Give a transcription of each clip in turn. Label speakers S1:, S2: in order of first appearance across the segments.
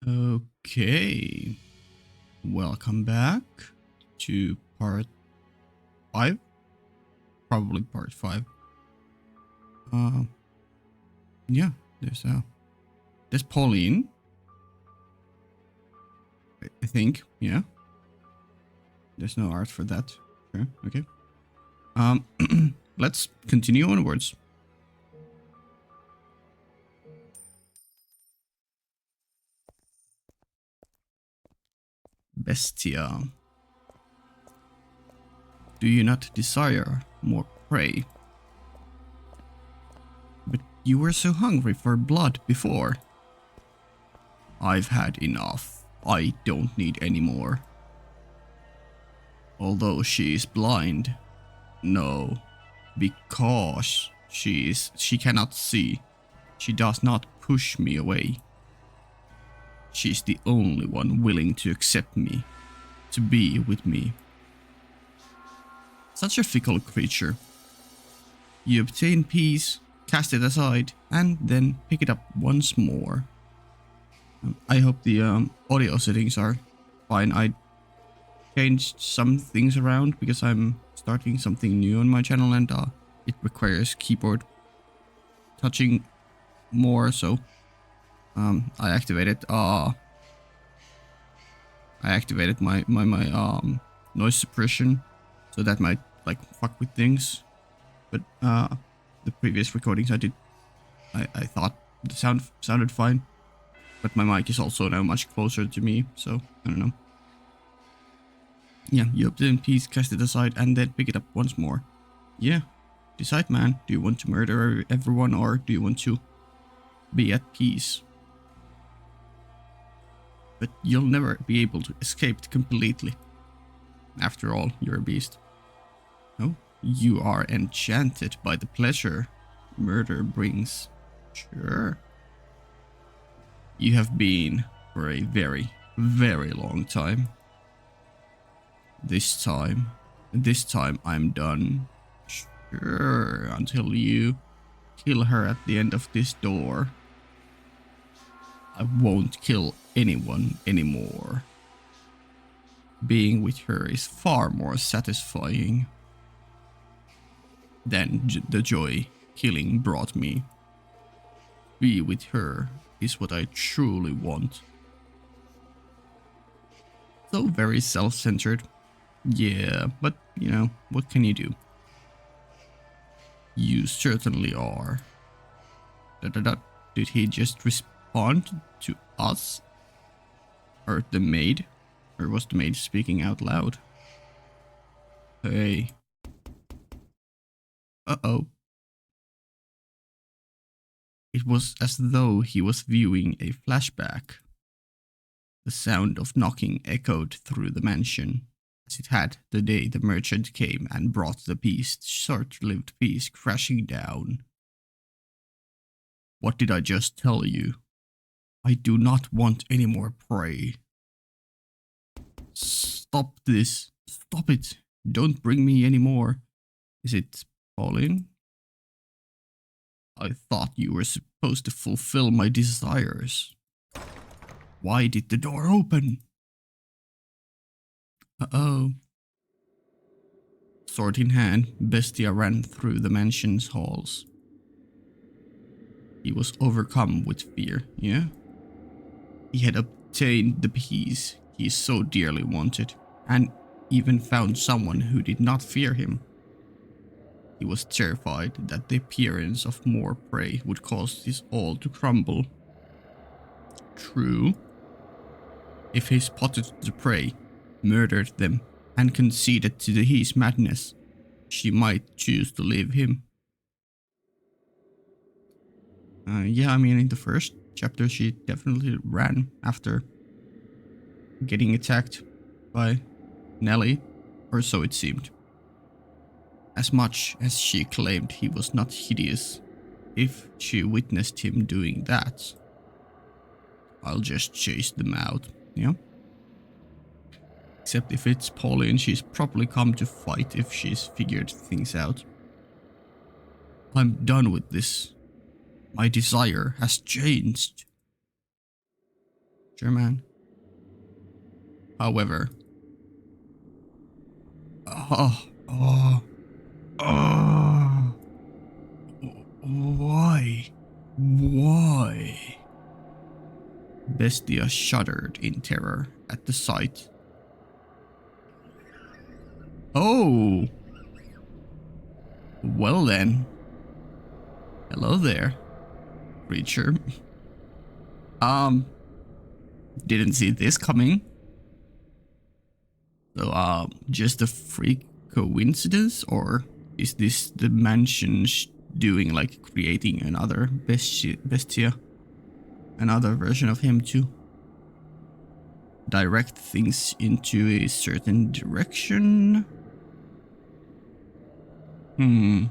S1: Okay, welcome back to part 5, probably part 5. Uh, yeah, there's Pauline, I think, yeah. There's no art for that. Sure, okay. Let's continue onwards. Bestia. Do you not desire more prey? But you were so hungry for blood before. I've had enough. I don't need any more. Although she is blind. No, because she cannot see. She does not push me away. She's the only one willing to accept me, to be with me. Such a fickle creature. You obtain peace, cast it aside, and then pick it up once more. I hope the audio settings are fine. I changed some things around because I'm starting something new on my channel and it requires keyboard touching more, so I activated my noise suppression, so that might like fuck with things. But the previous recordings I did, I thought the sounded fine, but my mic is also now much closer to me, so I don't know. Yeah, you obtain peace, cast it aside, and then pick it up once more. Yeah, decide, man. Do you want to murder everyone, or do you want to be at peace? But you'll never be able to escape completely. After all, you're a beast. Oh, you are enchanted by the pleasure murder brings. Sure. You have been for a very, very long time. This time I'm done. Sure, until you kill her at the end of this door. I won't kill anyone anymore. Being with her is far more satisfying than the joy killing brought me. Be with her is what I truly want. So very self-centered. Yeah, but you know, what can you do? You certainly are. Did he just respond to us? Or the maid? Or was the maid speaking out loud? Hey. Uh-oh. It was as though he was viewing a flashback. The sound of knocking echoed through the mansion, as it had the day the merchant came and brought the short-lived peace crashing down. What did I just tell you? I do not want any more prey. Stop this. Stop it. Don't bring me any more. Is it Pauline? I thought you were supposed to fulfill my desires. Why did the door open? Uh-oh. Sword in hand, Bestia ran through the mansion's halls. He was overcome with fear, yeah? He had obtained the peace he so dearly wanted, and even found someone who did not fear him. He was terrified that the appearance of more prey would cause this all to crumble. True. If he spotted the prey, murdered them, and conceded to his madness, she might choose to leave him. Yeah, I mean, in the first chapter, she definitely ran after getting attacked by Nellie, or so it seemed. As much as she claimed he was not hideous, if she witnessed him doing that, I'll just chase them out, yeah? Except if it's Pauline, she's probably come to fight if she's figured things out. I'm done with this. My desire has changed. man. However, oh, oh, oh, why? Why? Bestia shuddered in terror at the sight. Oh! Well then. Hello there, creature. Didn't see this coming. So, just a freak coincidence, or is this the mansion doing, like, creating another bestia? Another version of him too? Direct things into a certain direction? I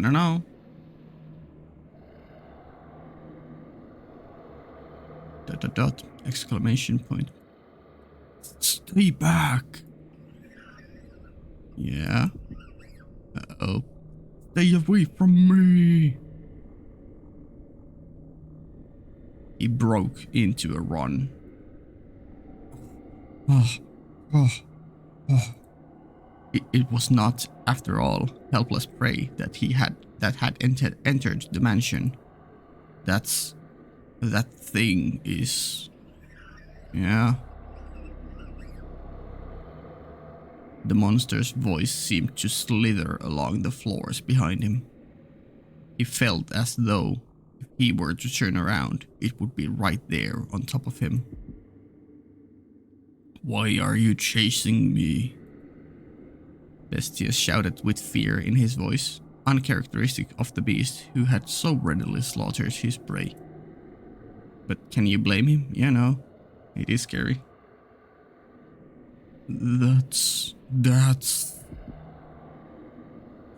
S1: don't know. Dot dot dot, exclamation point. Stay back. Yeah. Uh-oh. Stay away from me. He broke into a run. Oh, oh, oh. It was not, after all, helpless prey that had entered the mansion. That thing is, yeah. The monster's voice seemed to slither along the floors behind him. He felt as though if he were to turn around, it would be right there on top of him. Why are you chasing me? Bestia shouted with fear in his voice, uncharacteristic of the beast who had so readily slaughtered his prey. But can you blame him? You know, it is scary. That's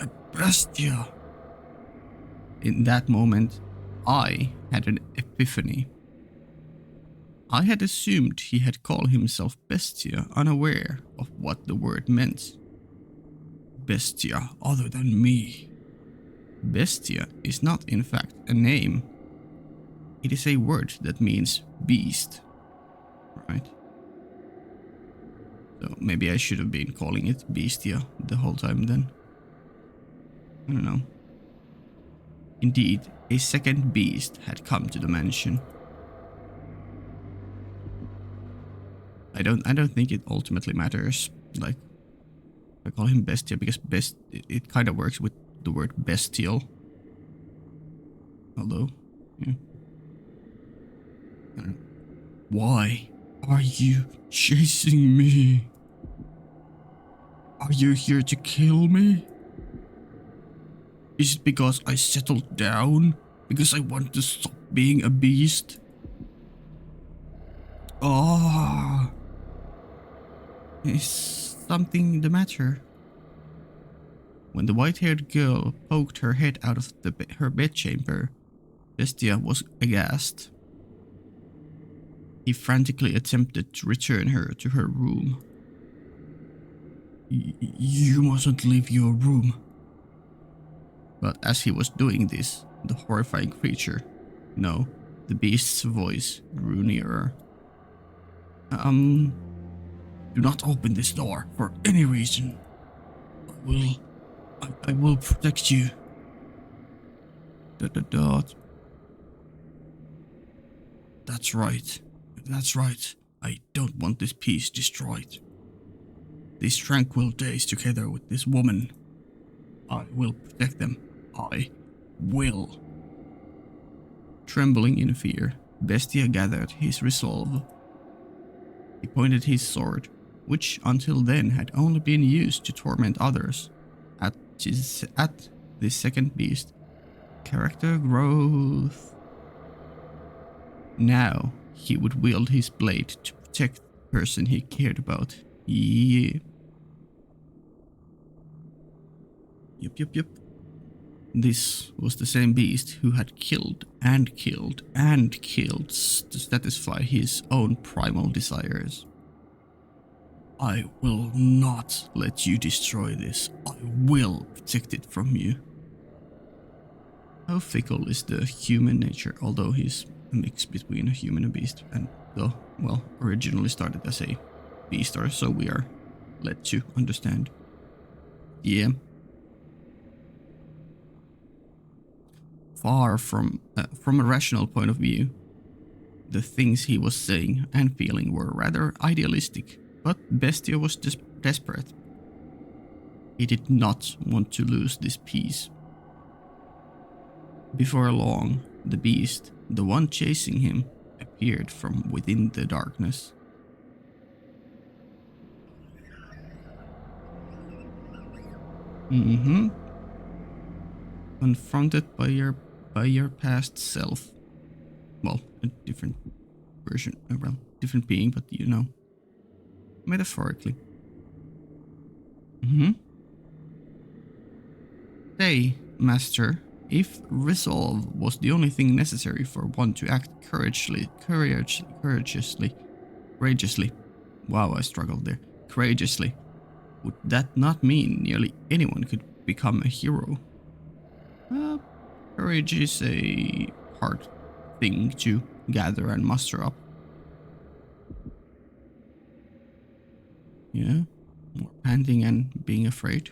S1: a Bestia. In that moment, I had an epiphany. I had assumed he had called himself Bestia, unaware of what the word meant. Bestia other than me. Bestia is not in fact a name. It is a word that means beast, right? So maybe I should have been calling it Bestia the whole time then. I don't know. Indeed, a second beast had come to the mansion. I don't think it ultimately matters. Like, I call him Bestia because it kind of works with the word bestial. Although, yeah. I don't know. Why are you chasing me? Are you here to kill me? Is it because I settled down? Because I want to stop being a beast? Oh, is something the matter? When the white-haired girl poked her head out of her bedchamber, Bestia was aghast. He frantically attempted to return her to her room. You mustn't leave your room. But as he was doing this, the horrifying creature, no, the beast's voice drew nearer. Do not open this door for any reason. I will protect you. ... That's right. I don't want this peace destroyed. These tranquil days together with this woman, I will protect them. I will. Trembling in fear, Bestia gathered his resolve. He pointed his sword, which until then had only been used to torment others, at this second beast. Character growth. Now he would wield his blade to protect the person he cared about. Yeah. Yep. This was the same beast who had killed to satisfy his own primal desires. I will not let you destroy this. I will protect it from you. How fickle is the human nature, although he's a mix between a human and beast, and though, well, originally started as a beast, or so we are led to understand. Yeah. Far from a rational point of view, the things he was saying and feeling were rather idealistic, but Bestia was desperate. He did not want to lose this peace. Before long, the beast, the one chasing him, appeared from within the darkness. Mm-hmm. Confronted by your past self. Well, a different version, well, different being, but you know, metaphorically. Mm-hmm. Say, master, if resolve was the only thing necessary for one to act courageously, wow, I struggled there, courageously, would that not mean nearly anyone could become a hero? Courage is a hard thing to gather and muster up. Yeah, more panting and being afraid.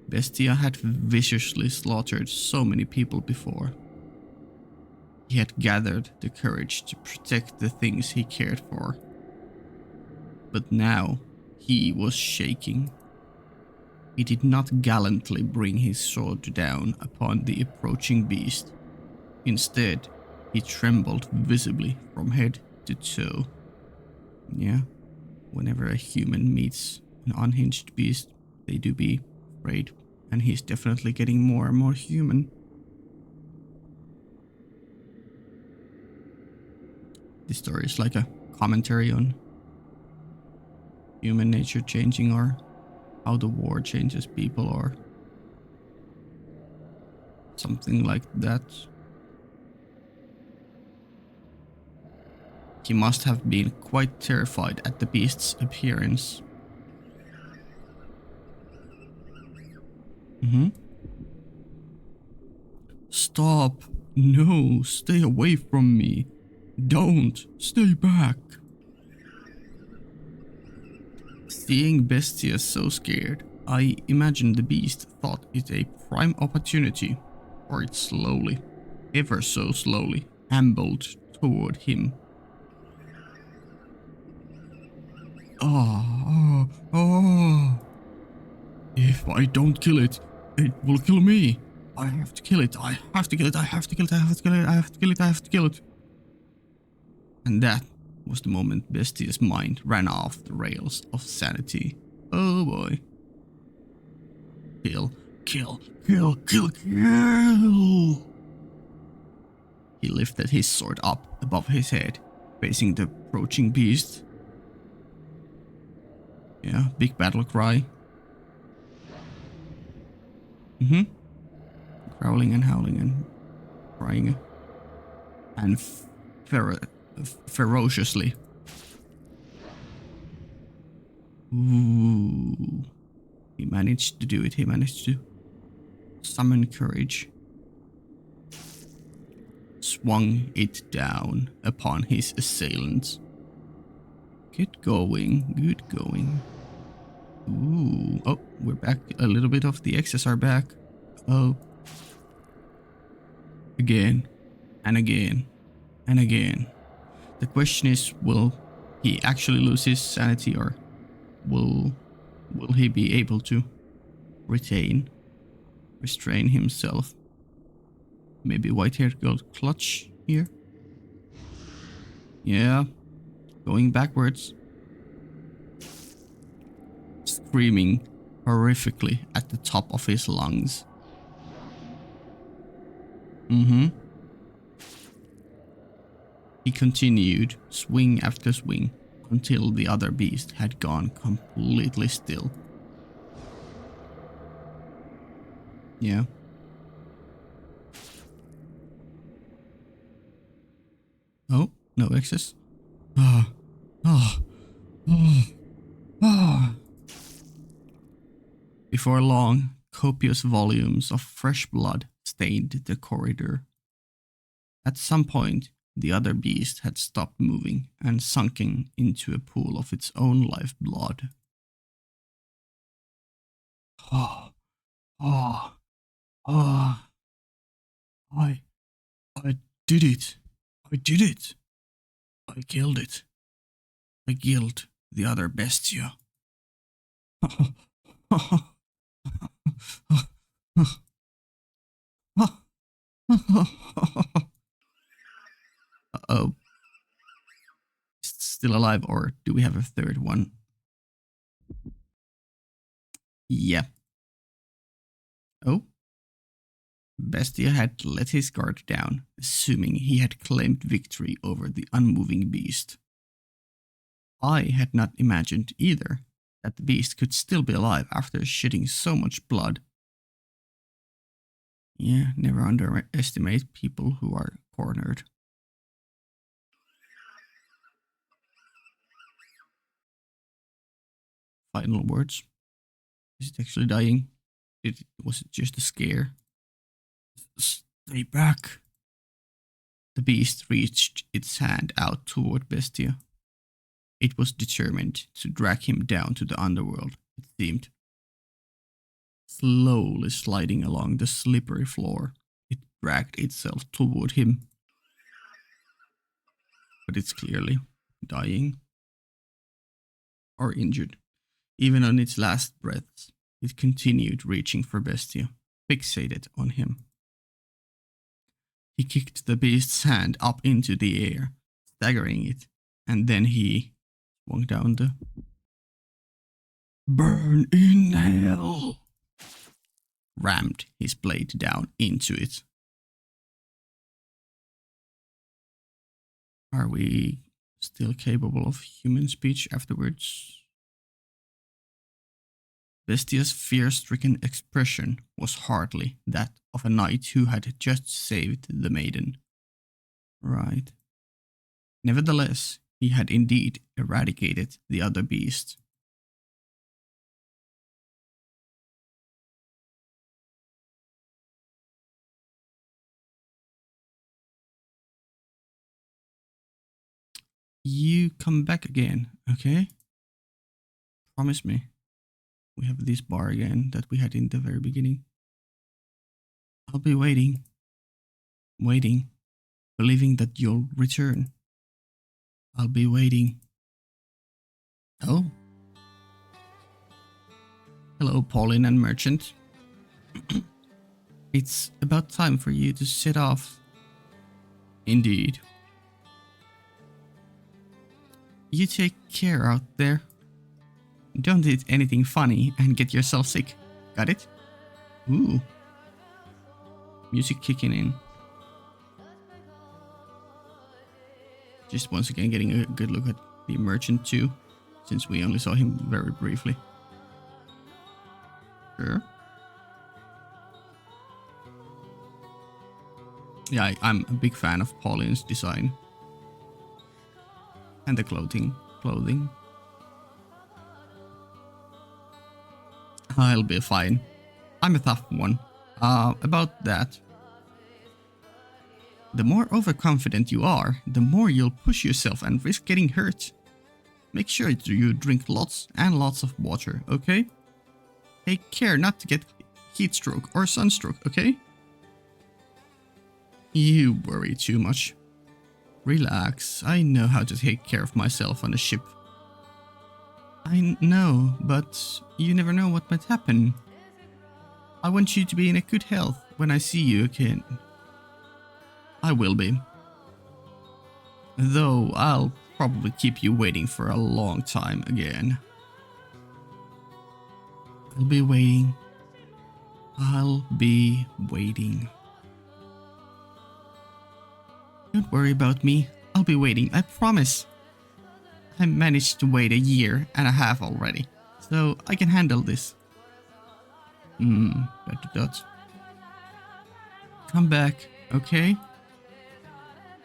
S1: Bestia had viciously slaughtered so many people before. He had gathered the courage to protect the things he cared for. But now he was shaking. He did not gallantly bring his sword down upon the approaching beast. Instead, he trembled visibly from head to toe. Yeah, whenever a human meets an unhinged beast, they do be afraid. And he's definitely getting more and more human. This story is like a commentary on human nature changing, or how the war changes people, or something like that. He must have been quite terrified at the beast's appearance. Mm-hmm. Stop! No, stay away from me. Don't! Stay back! Seeing Bestia so scared, I imagine the beast thought it a prime opportunity, for it slowly, ever so slowly, ambled toward him. Oh. If I don't kill it, it will kill me. I have to kill it. I have to kill it. I have to kill it. I have to kill it. I have to kill it. I have to kill it. And that was the moment Bestia's mind ran off the rails of sanity. Oh boy. Kill, kill, kill, kill, kill. He lifted his sword up above his head, facing the approaching beast. Yeah, big battle cry. Mm-hmm. Growling and howling and crying. And ferociously. Ooh. He managed to do it. He managed to summon courage. Swung it down upon his assailants. Good going. Good going. Ooh. Oh, we're back. A little bit of the excess are back. Oh. Again. And again. And again. The question is, will he actually lose his sanity, or will he be able to restrain himself? Maybe white-haired girl clutch here? Yeah. Going backwards. Screaming horrifically at the top of his lungs. Mm-hmm. He continued, swing after swing, until the other beast had gone completely still. Yeah. Oh, no excess. Ah, ah, ah, ah. Before long, copious volumes of fresh blood stained the corridor. At some point, the other beast had stopped moving and sunken into a pool of its own lifeblood. Ah, ah, ah. I did it. I did it. I killed it. I killed the other Bestia. Uh-oh. Still alive, or do we have a third one? Yeah. Oh. Bestia had let his guard down, assuming he had claimed victory over the unmoving beast. I had not imagined either that the beast could still be alive after shedding so much blood. Yeah, never underestimate people who are cornered. Final words. Is it actually dying? Was it just a scare? Stay back. The beast reached its hand out toward Bestia. It was determined to drag him down to the underworld, it seemed. Slowly sliding along the slippery floor, it dragged itself toward him. But it's clearly dying. Or injured. Even on its last breaths, it continued reaching for Bestia, fixated on him. He kicked the beast's hand up into the air, staggering it, and then he swung down the... Burn in hell! Rammed his blade down into it. Are we still capable of human speech afterwards? Bestia's fear-stricken expression was hardly that of a knight who had just saved the maiden. Right. Nevertheless, he had indeed eradicated the other beast. You come back again, okay? Promise me. We have this bar again that we had in the very beginning. I'll be waiting. Waiting. Believing that you'll return. I'll be waiting. Oh. Hello, Pauline and Merchant. It's about time for you to set off. Indeed. You take care out there. Don't eat anything funny and get yourself sick. Got it? Ooh. Music kicking in. Just once again getting a good look at the merchant too, since we only saw him very briefly. Sure. Yeah, I'm a big fan of Pauline's design. And the clothing. I'll be fine. I'm a tough one. About that. The more overconfident you are, the more you'll push yourself and risk getting hurt. Make sure you drink lots and lots of water, okay? Take care not to get heat stroke or sunstroke, okay? You worry too much. Relax, I know how to take care of myself on a ship. I know, but you never know what might happen. I want you to be in a good health when I see you again. I will be. Though I'll probably keep you waiting for a long time again. I'll be waiting. I'll be waiting. Don't worry about me. I'll be waiting, I promise. I managed to wait 1.5 years already, so I can handle this. Dot. Come back, okay?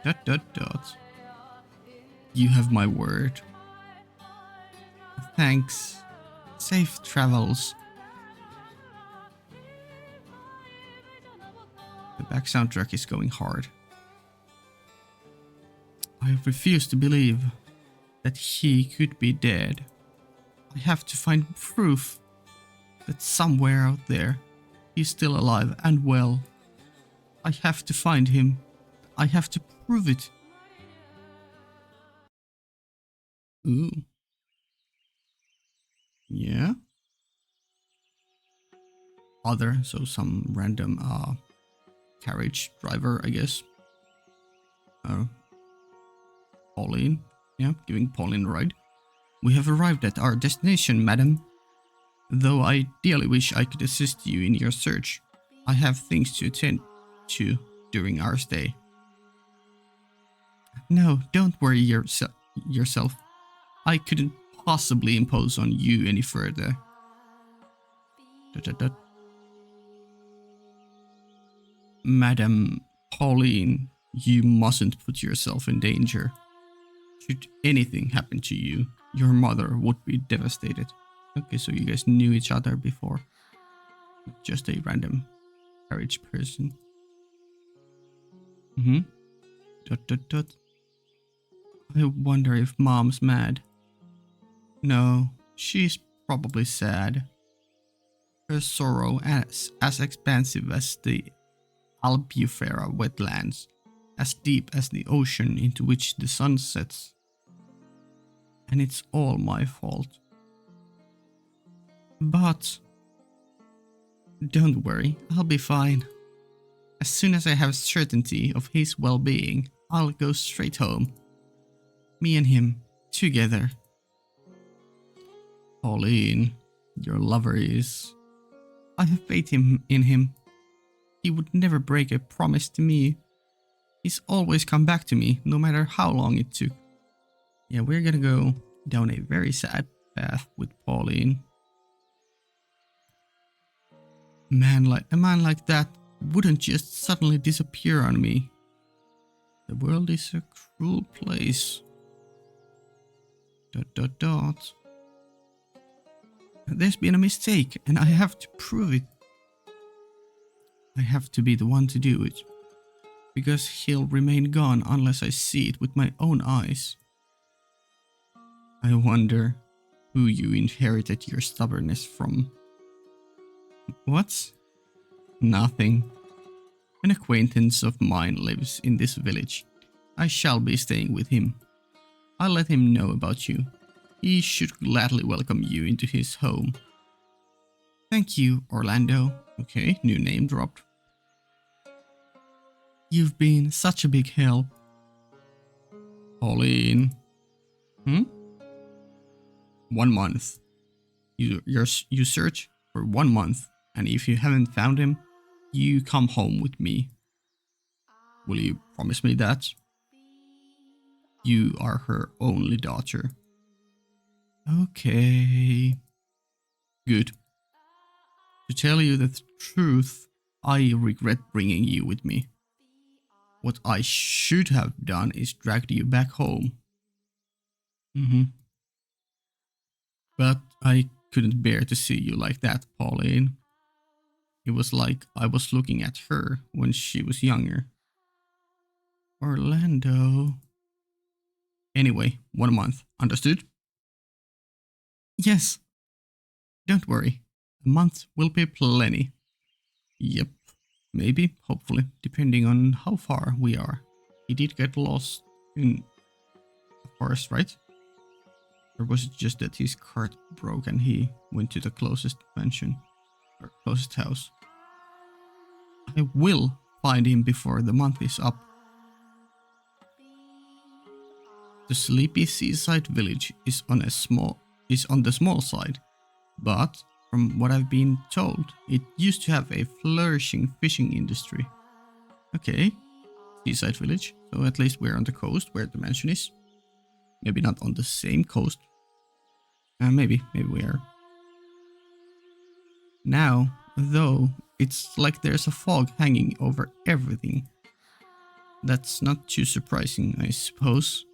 S1: Dot. You have my word. Thanks. Safe travels. The back soundtrack is going hard. I refuse to believe that he could be dead. I have to find proof that somewhere out there he's still alive and well. I have to find him. I have to prove it. Ooh. Yeah. Other, so some random carriage driver, I guess. Pauline. Yeah, giving Pauline a ride. We have arrived at our destination, madam. Though I ideally wish I could assist you in your search, I have things to attend to during our stay. No, don't worry yourself. I couldn't possibly impose on you any further. Madam Pauline, you mustn't put yourself in danger. Should anything happen to you, your mother would be devastated. Okay, so you guys knew each other before. Just a random carriage person. I wonder if mom's mad. No, she's probably sad. Her sorrow is as expansive as the Albufera wetlands, as deep as the ocean into which the sun sets. And it's all my fault. But don't worry, I'll be fine. As soon as I have certainty of his well-being, I'll go straight home. Me and him, together. Pauline, your lover is... I have faith in him. He would never break a promise to me. He's always come back to me, no matter how long it took. Yeah, we're gonna go down a very sad path with Pauline. A man like that wouldn't just suddenly disappear on me. The world is a cruel place. ... There's been a mistake, and I have to prove it. I have to be the one to do it, because he'll remain gone unless I see it with my own eyes. I wonder who you inherited your stubbornness from. What? Nothing. An acquaintance of mine lives in this village. I shall be staying with him. I'll let him know about you. He should gladly welcome you into his home. Thank you, Orlando. Okay, new name dropped. You've been such a big help. Pauline. 1 month. You search for 1 month, and if you haven't found him, you come home with me. Will you promise me that? You are her only daughter. Okay. Good. To tell you the truth, I regret bringing you with me. What I should have done is dragged you back home. But I couldn't bear to see you like that, Pauline. It was like I was looking at her when she was younger. Orlando. Anyway, 1 month. Understood? Yes. Don't worry. A month will be plenty. Yep. Maybe, hopefully, depending on how far we are. He did get lost in the forest, right? Or was it just that his cart broke and he went to the closest mansion? Or closest house? I will find him before the month is up. The sleepy seaside village is on the small side, but from what I've been told, it used to have a flourishing fishing industry. Okay, seaside village, so at least we're on the coast where the mansion is. Maybe not on the same coast. Maybe we are. Now, though, it's like there's a fog hanging over everything. That's not too surprising, I suppose.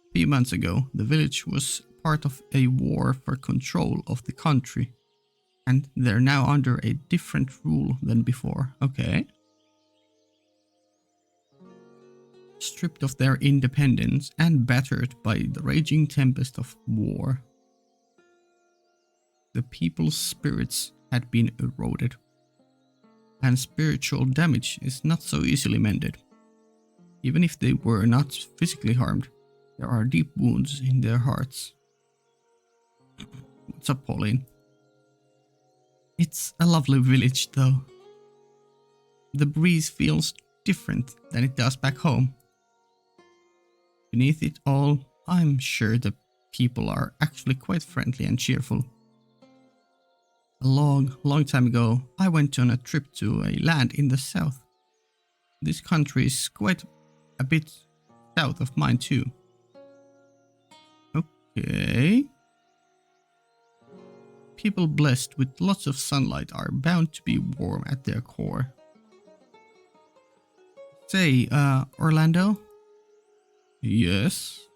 S1: A few months ago, the village was part of a war for control of the country, and they're now under a different rule than before. Okay. stripped of their independence and battered by the raging tempest of war. The people's spirits had been eroded, and spiritual damage is not so easily mended. Even if they were not physically harmed, there are deep wounds in their hearts. What's up, Pauline? It's a lovely village, though. The breeze feels different than it does back home. Beneath it all, I'm sure the people are actually quite friendly and cheerful. A long time ago, I went on a trip to a land in the south. This country is quite a bit south of mine too. Okay. People blessed with lots of sunlight are bound to be warm at their core. Say, Orlando? Yes?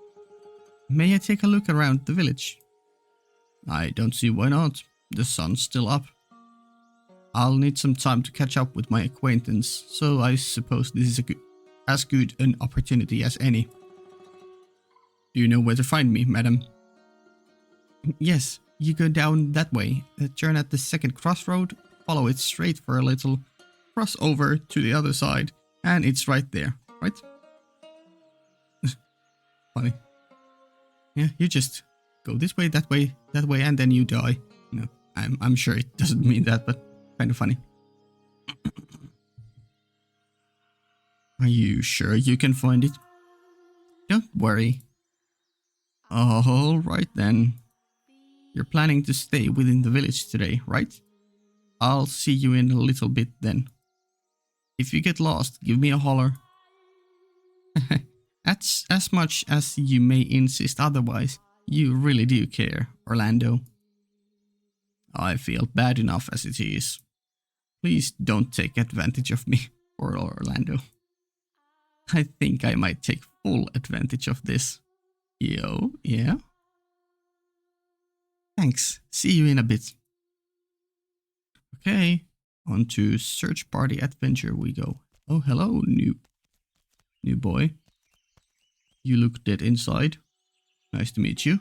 S1: May I take a look around the village? I don't see why not. The sun's still up. I'll need some time to catch up with my acquaintance, so I suppose this is as good an opportunity as any. Do you know where to find me, madam? Yes, you go down that way, turn at the second crossroad, follow it straight for a little, cross over to the other side, and it's right there, right? Funny. Yeah, you just go this way, that way, and then you die. No, I'm sure it doesn't mean that, but kind of funny. Are you sure you can find it? Don't worry. Alright then. You're planning to stay within the village today, right? I'll see you in a little bit then. If you get lost, give me a holler. That's as much as you may insist otherwise. You really do care, Orlando. I feel bad enough as it is. Please don't take advantage of me, poor Orlando. I think I might take full advantage of this. Yo, yeah? Thanks, see you in a bit. Okay, on to search party adventure we go. Oh, hello, new boy. You look dead inside. Nice to meet you.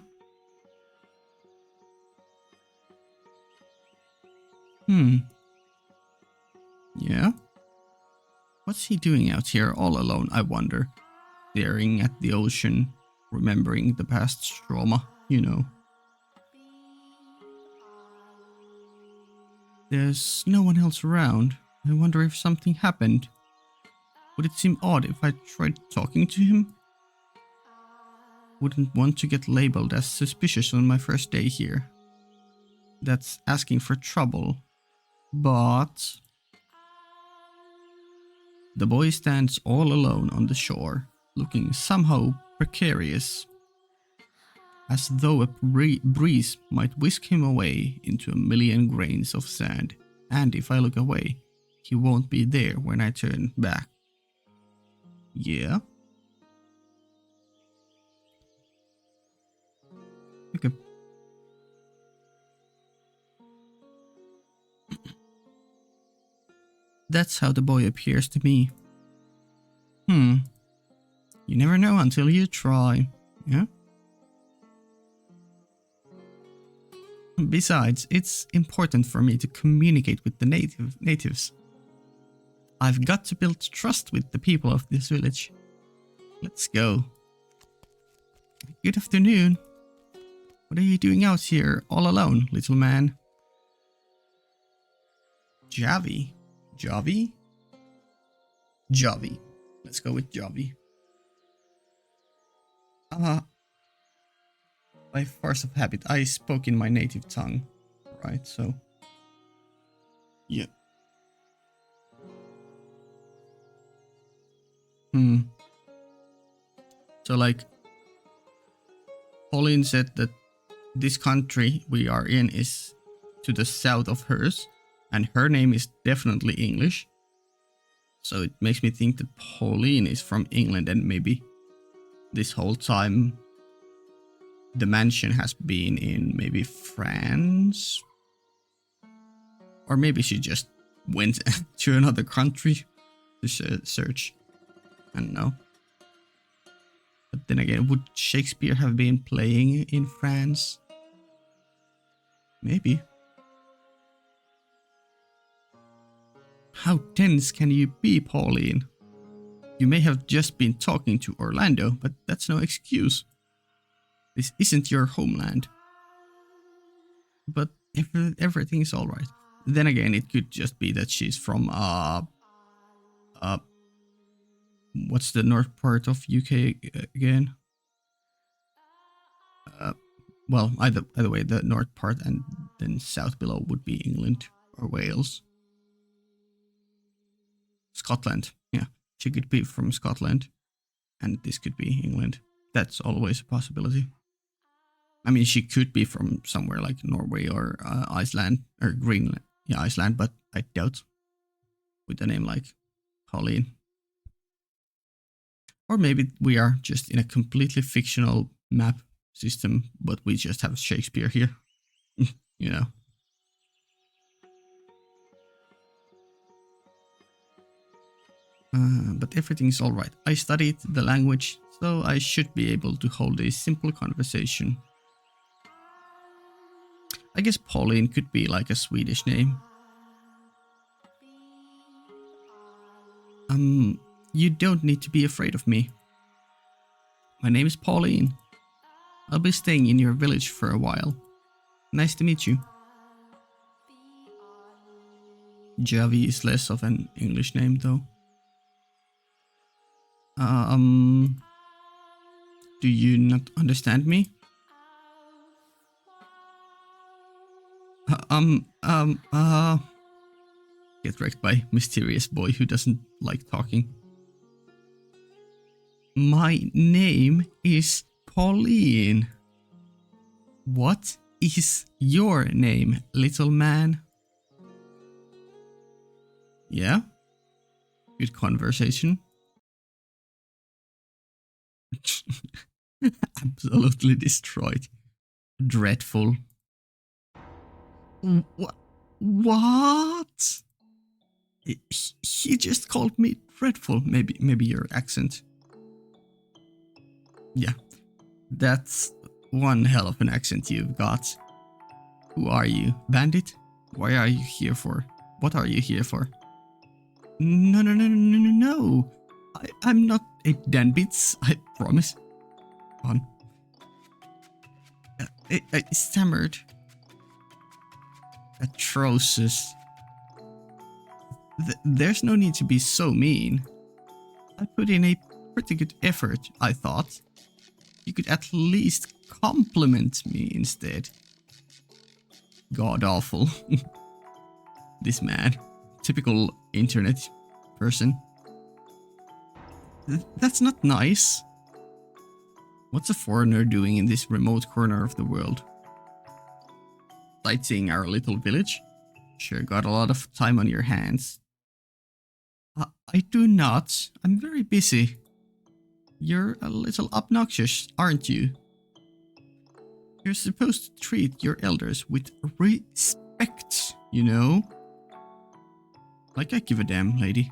S1: Yeah? What's he doing out here all alone, I wonder? Staring at the ocean, remembering the past trauma, you know. There's no one else around. I wonder if something happened. Would it seem odd if I tried talking to him? Wouldn't want to get labeled as suspicious on my first day here. That's asking for trouble. But... The boy stands all alone on the shore, looking somehow precarious. As though a breeze might whisk him away into a million grains of sand. And if I look away, he won't be there when I turn back. Yeah? Okay. That's how the boy appears to me. You never know until you try, yeah? Besides, it's important for me to communicate with the natives. I've got to build trust with the people of this village. Let's go. Good afternoon. What are you doing out here all alone, little man? Javi? Javi? Javi. Let's go with Javi. By force of habit, I spoke in my native tongue. Right, so... Yeah. So, like... Pauline said that this country we are in is to the south of hers. And her name is definitely English. So it makes me think that Pauline is from England and maybe this whole time the mansion has been in maybe France? Or maybe she just went to another country to search. I don't know. But then again, would Shakespeare have been playing in France? Maybe. How tense can you be, Pauline? You may have just been talking to Orlando, but that's no excuse. This isn't your homeland. But everything's alright. Then again, it could just be that she's from, what's the north part of UK again? Well, either way, the north part and then south below would be England or Wales. Scotland, yeah. She could be from Scotland, and this could be England. That's always a possibility. I mean, she could be from somewhere like Norway or Iceland or Greenland. Yeah, Iceland, but I doubt with a name like Pauline. Or maybe we are just in a completely fictional map system, but we just have Shakespeare here. You know. But everything's alright. I studied the language, so I should be able to hold a simple conversation. I guess Pauline could be like a Swedish name. You don't need to be afraid of me. My name is Pauline. I'll be staying in your village for a while. Nice to meet you. Javi is less of an English name though. Do you not understand me? Get wrecked by mysterious boy who doesn't like talking. My name is Pauline. What is your name, little man? Yeah? Good conversation. Absolutely destroyed. Dreadful. What? He just called me dreadful. Maybe your accent. Yeah, that's one hell of an accent you've got. Who are you, bandit? Why are you here for? What are you here for? No. I'm not a danbits, I promise. On. I stammered. Atrocious. There's no need to be so mean. I put in a pretty good effort, I thought. You could at least compliment me instead. God awful. This man. Typical internet person. That's not nice. What's a foreigner doing in this remote corner of the world? Sightseeing our little village? Sure got a lot of time on your hands. I do not. I'm very busy. You're a little obnoxious, aren't you? You're supposed to treat your elders with respect, you know? Like I give a damn, lady.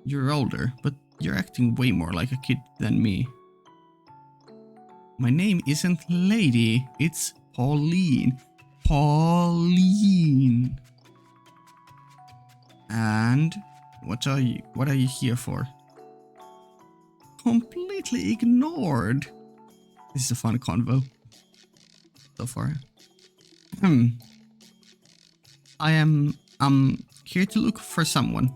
S1: You're older, but you're acting way more like a kid than me. My name isn't Lady, it's Pauline. Pauline. And what are you here for? Completely ignored. This is a fun convo so far. I am here to look for someone.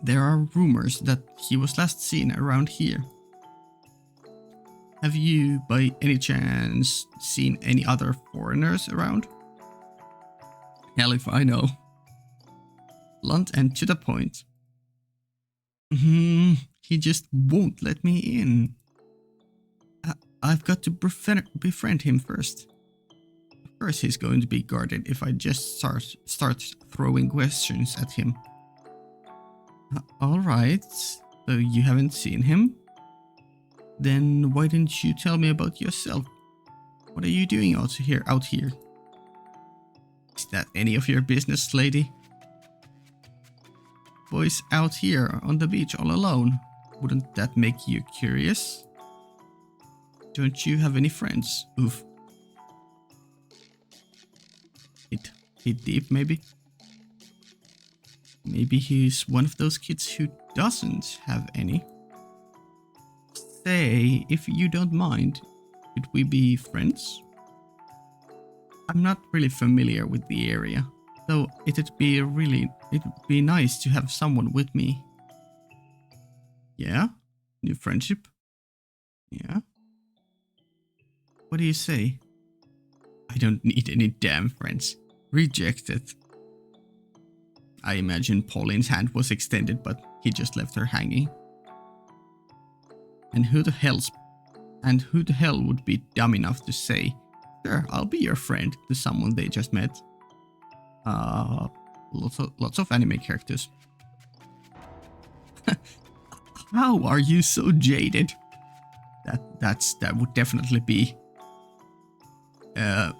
S1: There are rumors that he was last seen around here. Have you, by any chance, seen any other foreigners around? Hell if I know. Blunt and to the point. He just won't let me in. I've got to befriend him first. Of course he's going to be guarded if I just start throwing questions at him. Alright, so you haven't seen him? Then why didn't you tell me about yourself? What are you doing out here? Is that any of your business, lady? Boys out here on the beach all alone. Wouldn't that make you curious? Don't you have any friends? Oof. It hit deep, maybe? Maybe he's one of those kids who doesn't have any. Say, if you don't mind, could we be friends? I'm not really familiar with the area, so it'd be nice to have someone with me. Yeah? New friendship? Yeah? What do you say? I don't need any damn friends. Rejected. I imagine Pauline's hand was extended, but he just left her hanging. And who the hell would be dumb enough to say, sure, I'll be your friend, to someone they just met? Lots of anime characters. How are you so jaded? That would definitely be a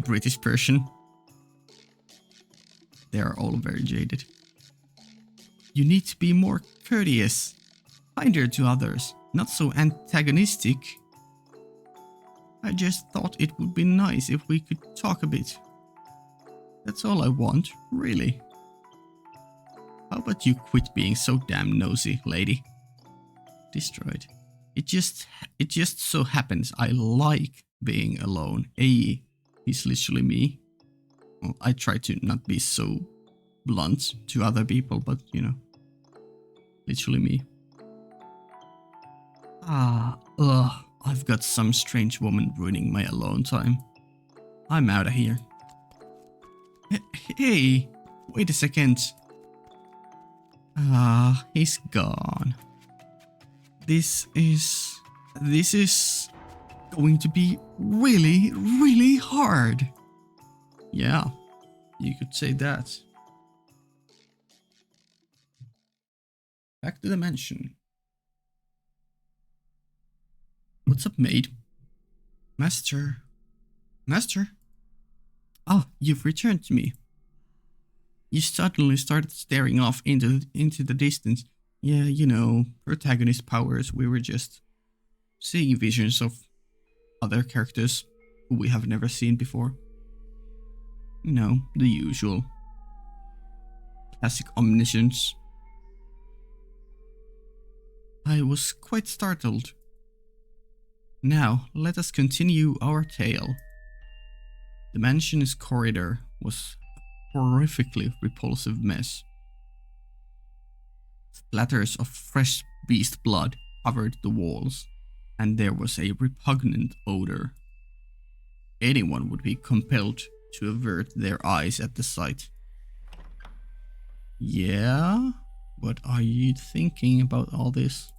S1: British person. They are all very jaded. You need to be more courteous, kinder to others, not so antagonistic. I just thought it would be nice if we could talk a bit. That's all I want, really. How about you quit being so damn nosy, lady? Destroyed. It just so happens I like being alone. Hey, he's literally me. Well, I try to not be so blunt to other people, but you know, literally me. I've got some strange woman ruining my alone time. I'm out of here. Hey, wait a second. He's gone. This is going to be really, really hard. Yeah, you could say that. Back to the mansion. What's up, maid? Master? Master? Ah, you've returned to me. You suddenly started staring off into the distance. Yeah, you know, protagonist powers. We were just seeing visions of other characters who we have never seen before. You know, the usual. Classic omniscience. I was quite startled. Now, let us continue our tale. The mansion's corridor was a horrifically repulsive mess. Splatters of fresh beast blood covered the walls, and there was a repugnant odor. Anyone would be compelled to avert their eyes at the sight. Yeah? What are you thinking about all this? ...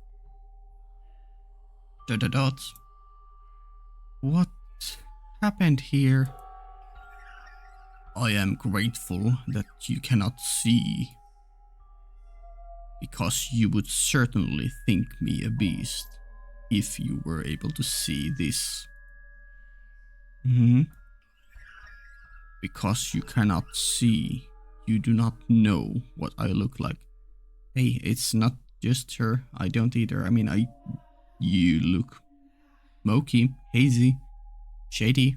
S1: What happened here? I am grateful that you cannot see, because you would certainly think me a beast if you were able to see this. Because you cannot see, you do not know what I look like. Hey, it's not just her. I don't either. I mean, you look smoky, hazy, shady.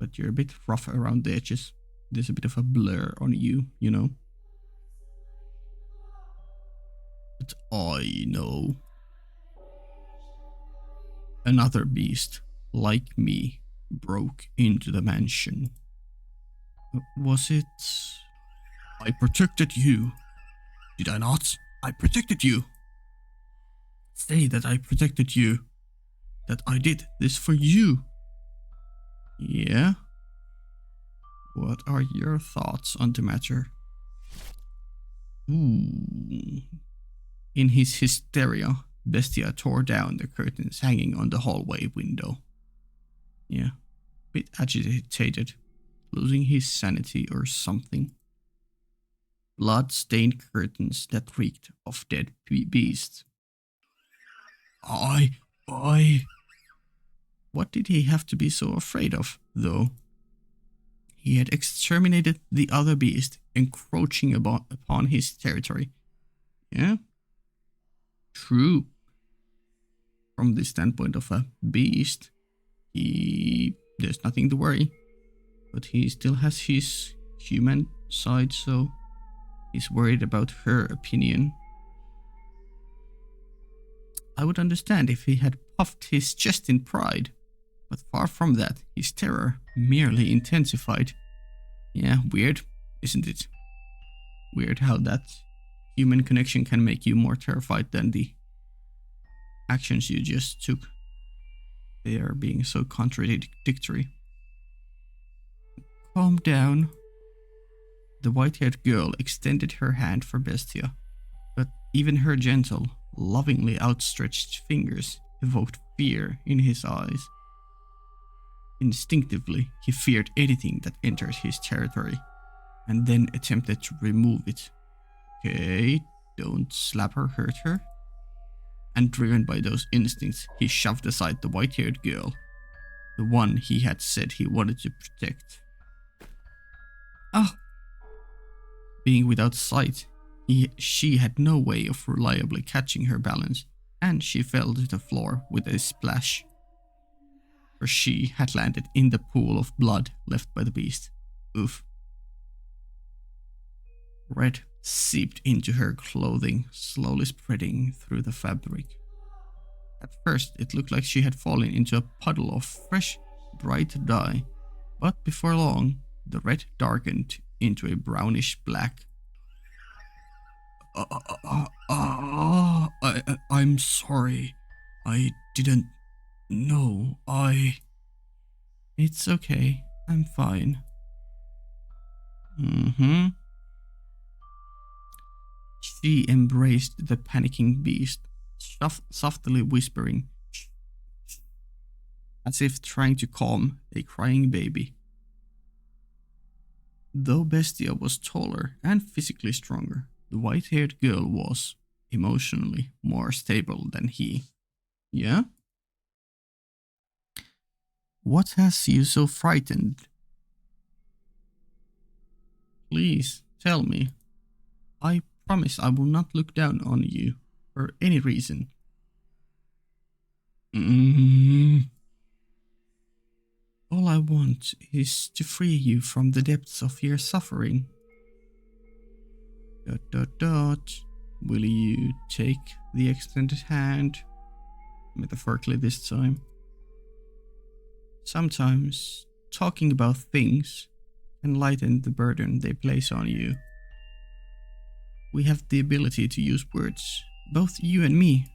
S1: But you're a bit rough around the edges. There's a bit of a blur on you, you know. But I know. Another beast, like me, broke into the mansion. Was it... I protected you. Did I not? I protected you. Say that I protected you. That I did this for you. Yeah? What are your thoughts on the matter? Ooh. In his hysteria, Bestia tore down the curtains hanging on the hallway window. Yeah, bit agitated, losing his sanity or something. Blood-stained curtains that reeked of dead beasts. What did he have to be so afraid of, though? He had exterminated the other beast, encroaching upon his territory. Yeah? True. from the standpoint of a beast, there's nothing to worry. But he still has his human side, so he's worried about her opinion. I would understand if he had puffed his chest in pride, but far from that, his terror merely intensified. Yeah, weird, isn't it? Weird how that human connection can make you more terrified than the actions you just took. They are being so contradictory. Calm down. The white-haired girl extended her hand for Bestia, but even her gentle, lovingly outstretched fingers evoked fear in his eyes. Instinctively, he feared anything that entered his territory, and then attempted to remove it. Okay, don't slap or hurt her. And driven by those instincts, he shoved aside the white-haired girl, the one he had said he wanted to protect. Ah! Being without sight, she had no way of reliably catching her balance, and she fell to the floor with a splash. For she had landed in the pool of blood left by the beast. Oof. Red seeped into her clothing, slowly spreading through the fabric. At first, it looked like she had fallen into a puddle of fresh, bright dye, but before long, the red darkened into a brownish black. I'm sorry. I didn't know. It's okay. I'm fine. She embraced the panicking beast, softly whispering, as if trying to calm a crying baby. Though Bestia was taller and physically stronger, the white-haired girl was, emotionally, more stable than he. Yeah? What has you so frightened? Please, tell me. I promise I will not look down on you, for any reason. All I want is to free you from the depths of your suffering. ... Will you take the extended hand? Metaphorically this time. Sometimes, talking about things can lighten the burden they place on you. We have the ability to use words, both you and me.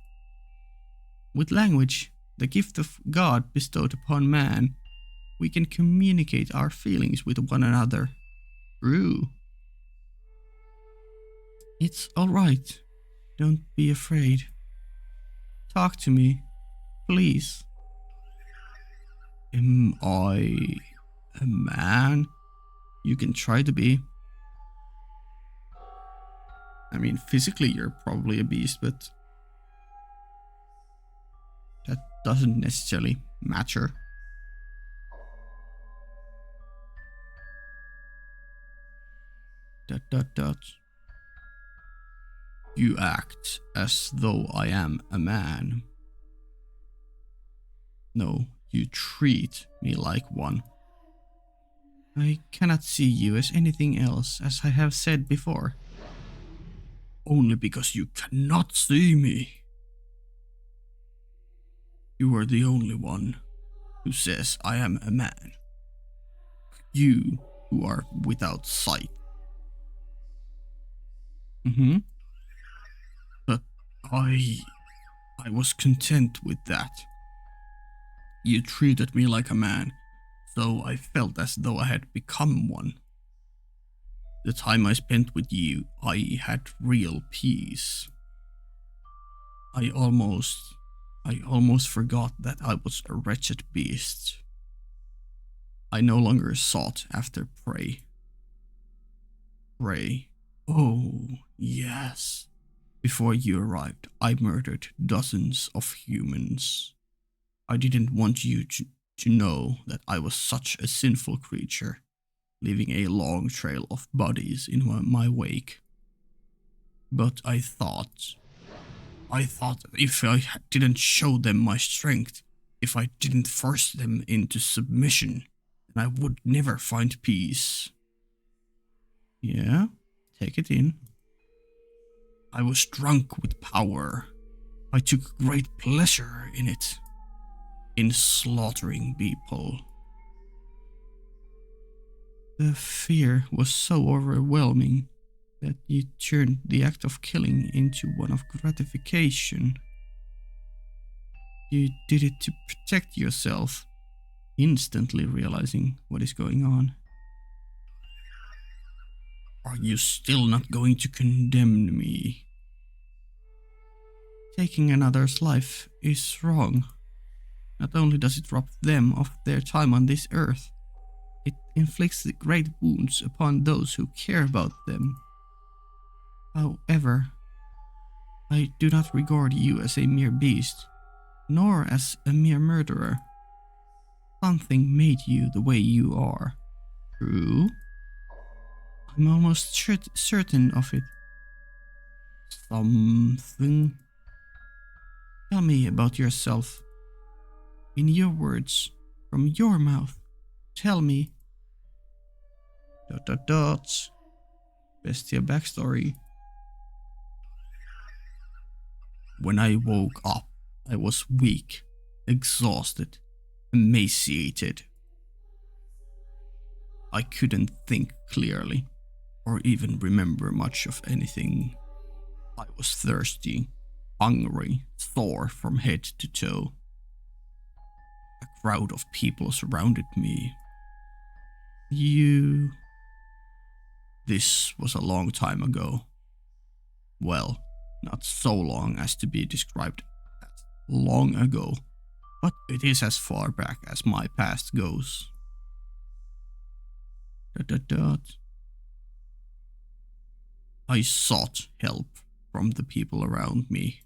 S1: With language, the gift of God bestowed upon man, we can communicate our feelings with one another. True. It's alright. Don't be afraid. Talk to me, please. Am I a man? You can try to be. I mean, physically you're probably a beast, but that doesn't necessarily matter. ... You act as though I am a man. No, you treat me like one. I cannot see you as anything else, as I have said before. Only because you cannot see me. You are the only one who says I am a man. You who are without sight. But I was content with that. You treated me like a man, so I felt as though I had become one. The time I spent with you, I had real peace. I almost forgot that I was a wretched beast. I no longer sought after prey. Prey. Oh, yes. Before you arrived, I murdered dozens of humans. I didn't want you to know that I was such a sinful creature, leaving a long trail of bodies in my wake. But I thought, I thought that if I didn't show them my strength, if I didn't force them into submission, then I would never find peace. Yeah, take it in. I was drunk with power. I took great pleasure in it, in slaughtering people. The fear was so overwhelming that you turned the act of killing into one of gratification. You did it to protect yourself, instantly realizing what is going on. Are you still not going to condemn me? Taking another's life is wrong. Not only does it rob them of their time on this earth, it inflicts great wounds upon those who care about them. However, I do not regard you as a mere beast, nor as a mere murderer. Something made you the way you are. True? I'm almost certain of it. Something? Tell me about yourself. In your words, from your mouth. Tell me. ... Bestia backstory. When I woke up, I was weak, exhausted, emaciated. I couldn't think clearly, or even remember much of anything. I was thirsty, hungry, sore from head to toe. A crowd of people surrounded me. You... This was a long time ago. Well, not so long as to be described as long ago, but it is as far back as my past goes. ... I sought help from the people around me,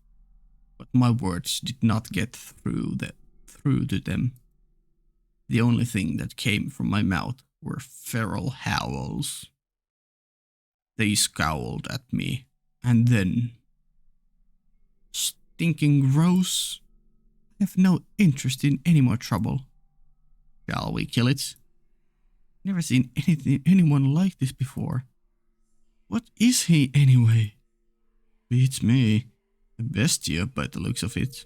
S1: but my words did not get through to them. The only thing that came from my mouth were feral howls. They scowled at me, and then... Stinking gross. I have no interest in any more trouble. Shall we kill it? Never seen anyone like this before. What is he anyway? Beats me. A bestia by the looks of it.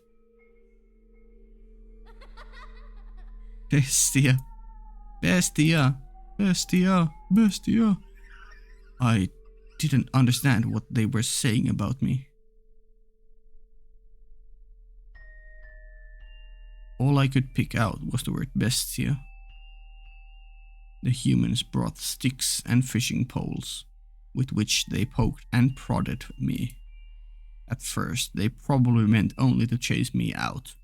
S1: Bestia. Bestia. Bestia. Bestia. I didn't understand what they were saying about me. All I could pick out was the word bestia. The humans brought sticks and fishing poles, with which they poked and prodded me. At first, they probably meant only to chase me out.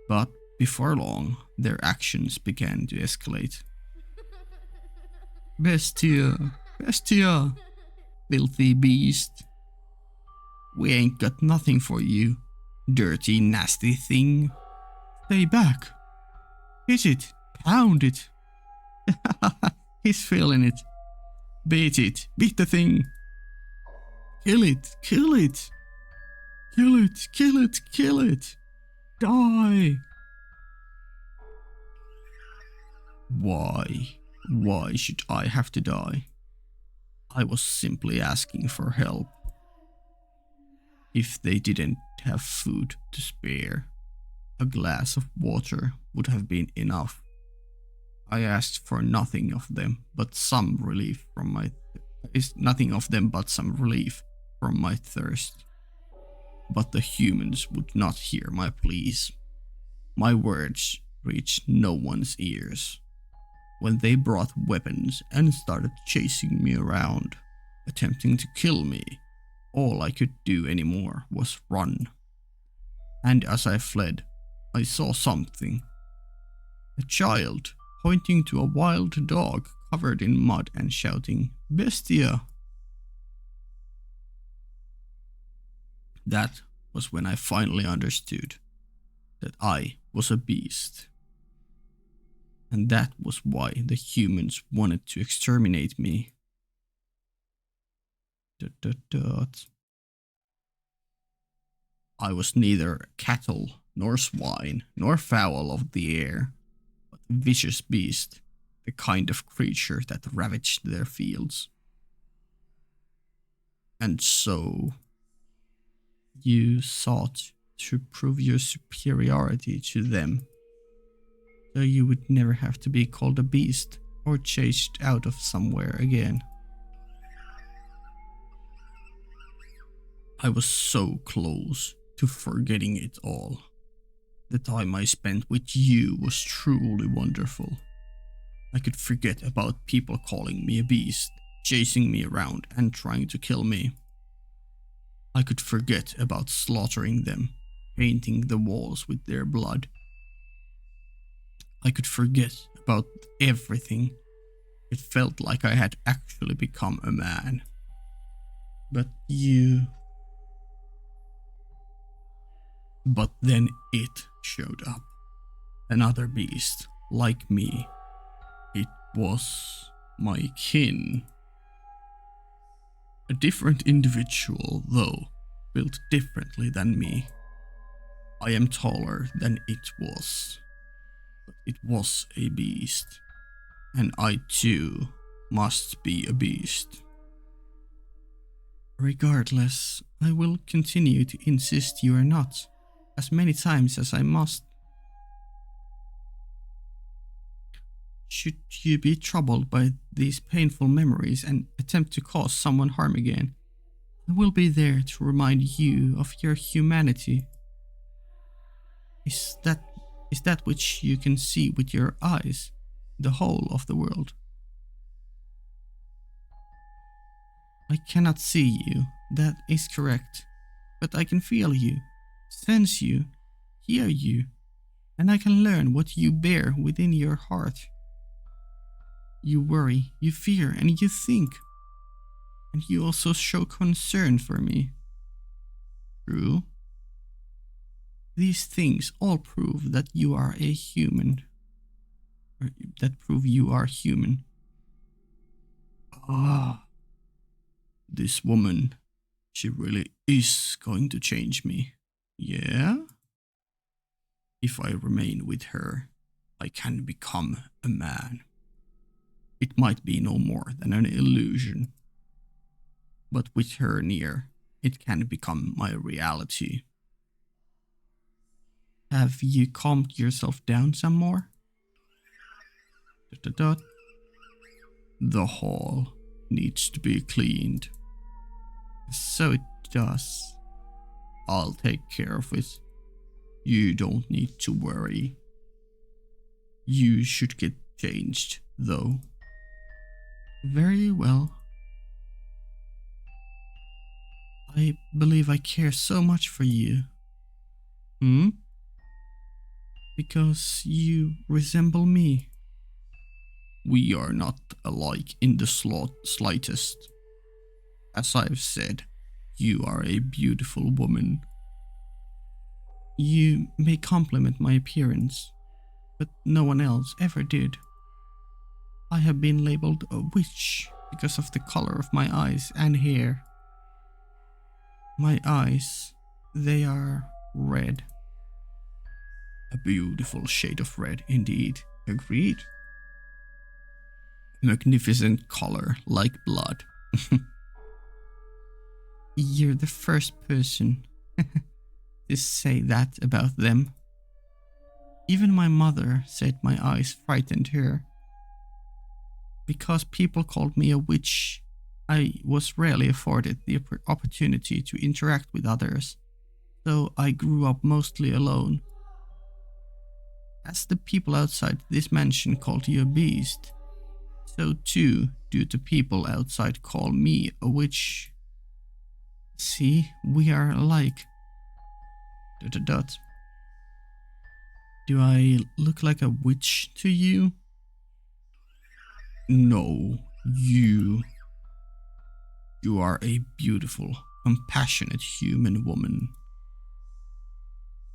S1: But before long, their actions began to escalate. Bestia! Bestia! Filthy beast! We ain't got nothing for you, dirty, nasty thing. Stay back! Hit it! Pound it! He's feeling it. Beat it! Beat the thing! Kill it! Kill it! Kill it! Kill it! Kill it! Die! Why? Why should I have to die? I was simply asking for help. If they didn't have food to spare, a glass of water would have been enough. I asked for nothing of them but some relief from my thirst. But the humans would not hear my pleas. My words reached no one's ears. When they brought weapons and started chasing me around, attempting to kill me, all I could do anymore was run. And as I fled, I saw something. A child pointing to a wild dog covered in mud and shouting, "Bestia!" That was when I finally understood that I was a beast. And that was why the humans wanted to exterminate me. ... I was neither cattle, nor swine, nor fowl of the air, but a vicious beast, the kind of creature that ravaged their fields. And so, you sought to prove your superiority to them, so you would never have to be called a beast or chased out of somewhere again. I was so close to forgetting it all. The time I spent with you was truly wonderful. I could forget about people calling me a beast, chasing me around and trying to kill me. I could forget about slaughtering them, painting the walls with their blood. I could forget about everything. It felt like I had actually become a man. But you... But then it showed up. Another beast, like me. It was my kin. A different individual, though, built differently than me. I am taller than it was. But it was a beast. And I too must be a beast. Regardless, I will continue to insist you are not, as many times as I must. Should you be troubled by these painful memories and attempt to cause someone harm again, I will be there to remind you of your humanity. Is that which you can see with your eyes, the whole of the world? I cannot see you, that is correct, but I can feel you, sense you, hear you, and I can learn what you bear within your heart. You worry, you fear, and you think. And you also show concern for me. True. These things all prove that you are a human. Or that prove you are human. Ah. This woman, she really is going to change me. Yeah? If I remain with her, I can become a man. It might be no more than an illusion. But with her near, it can become my reality. Have you calmed yourself down some more? Dot, dot, dot. The hall needs to be cleaned. So it does. I'll take care of it. You don't need to worry. You should get changed, though. Very well. I believe I care so much for you. Hmm? Because you resemble me. We are not alike in the slightest. As I've said, you are a beautiful woman. You may compliment my appearance, but no one else ever did. I have been labeled a witch because of the color of my eyes and hair. My eyes, they are red. A beautiful shade of red indeed, agreed. Magnificent color like blood. You're the first person to say that about them. Even my mother said my eyes frightened her. Because people called me a witch, I was rarely afforded the opportunity to interact with others, so I grew up mostly alone. As the people outside this mansion called you a beast, so too do the people outside call me a witch. See, we are alike. ... Do I look like a witch to you? No, you. You are a beautiful, compassionate human woman.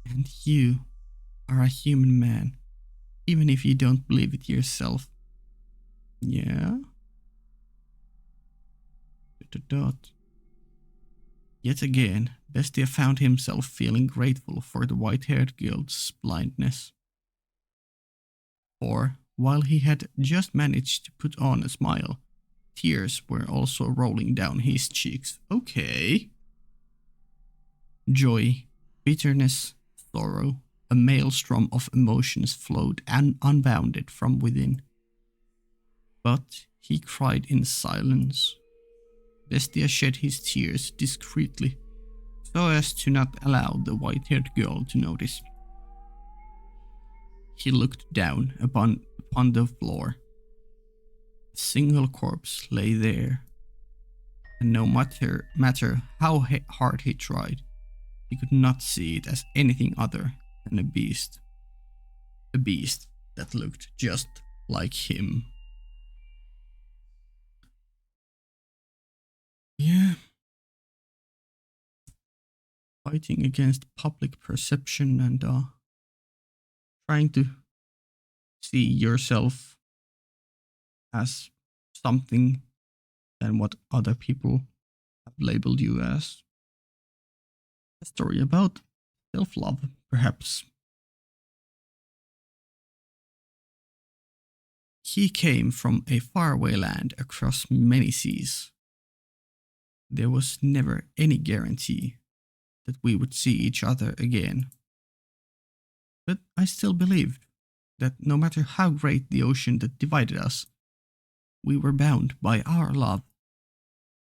S1: And you are a human man, even if you don't believe it yourself. Yeah? ... Yet again, Bestia found himself feeling grateful for the white-haired girl's blindness. For, while he had just managed to put on a smile, tears were also rolling down his cheeks. Okay. Joy, bitterness, sorrow, a maelstrom of emotions flowed unbounded from within. But he cried in silence. Bestia shed his tears discreetly, so as to not allow the white-haired girl to notice. He looked down upon the floor. A single corpse lay there, and no matter how hard he tried, he could not see it as anything other than a beast. A beast that looked just like him. Yeah. Fighting against public perception and trying to see yourself as something than what other people have labeled you as. A story about self-love, perhaps. He came from a faraway land across many seas. There was never any guarantee that we would see each other again. But I still believed that no matter how great the ocean that divided us, we were bound by our love.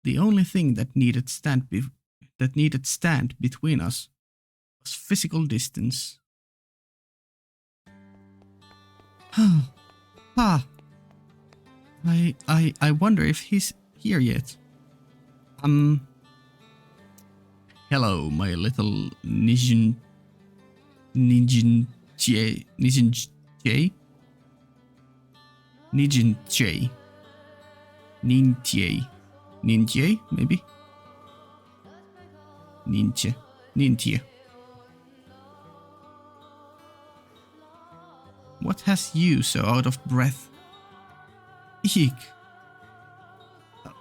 S1: The only thing that needed stand between us was physical distance. I wonder if he's here yet. Hello, my little Nijin J. Ninja, maybe? Ninja. What has you so out of breath? Eek.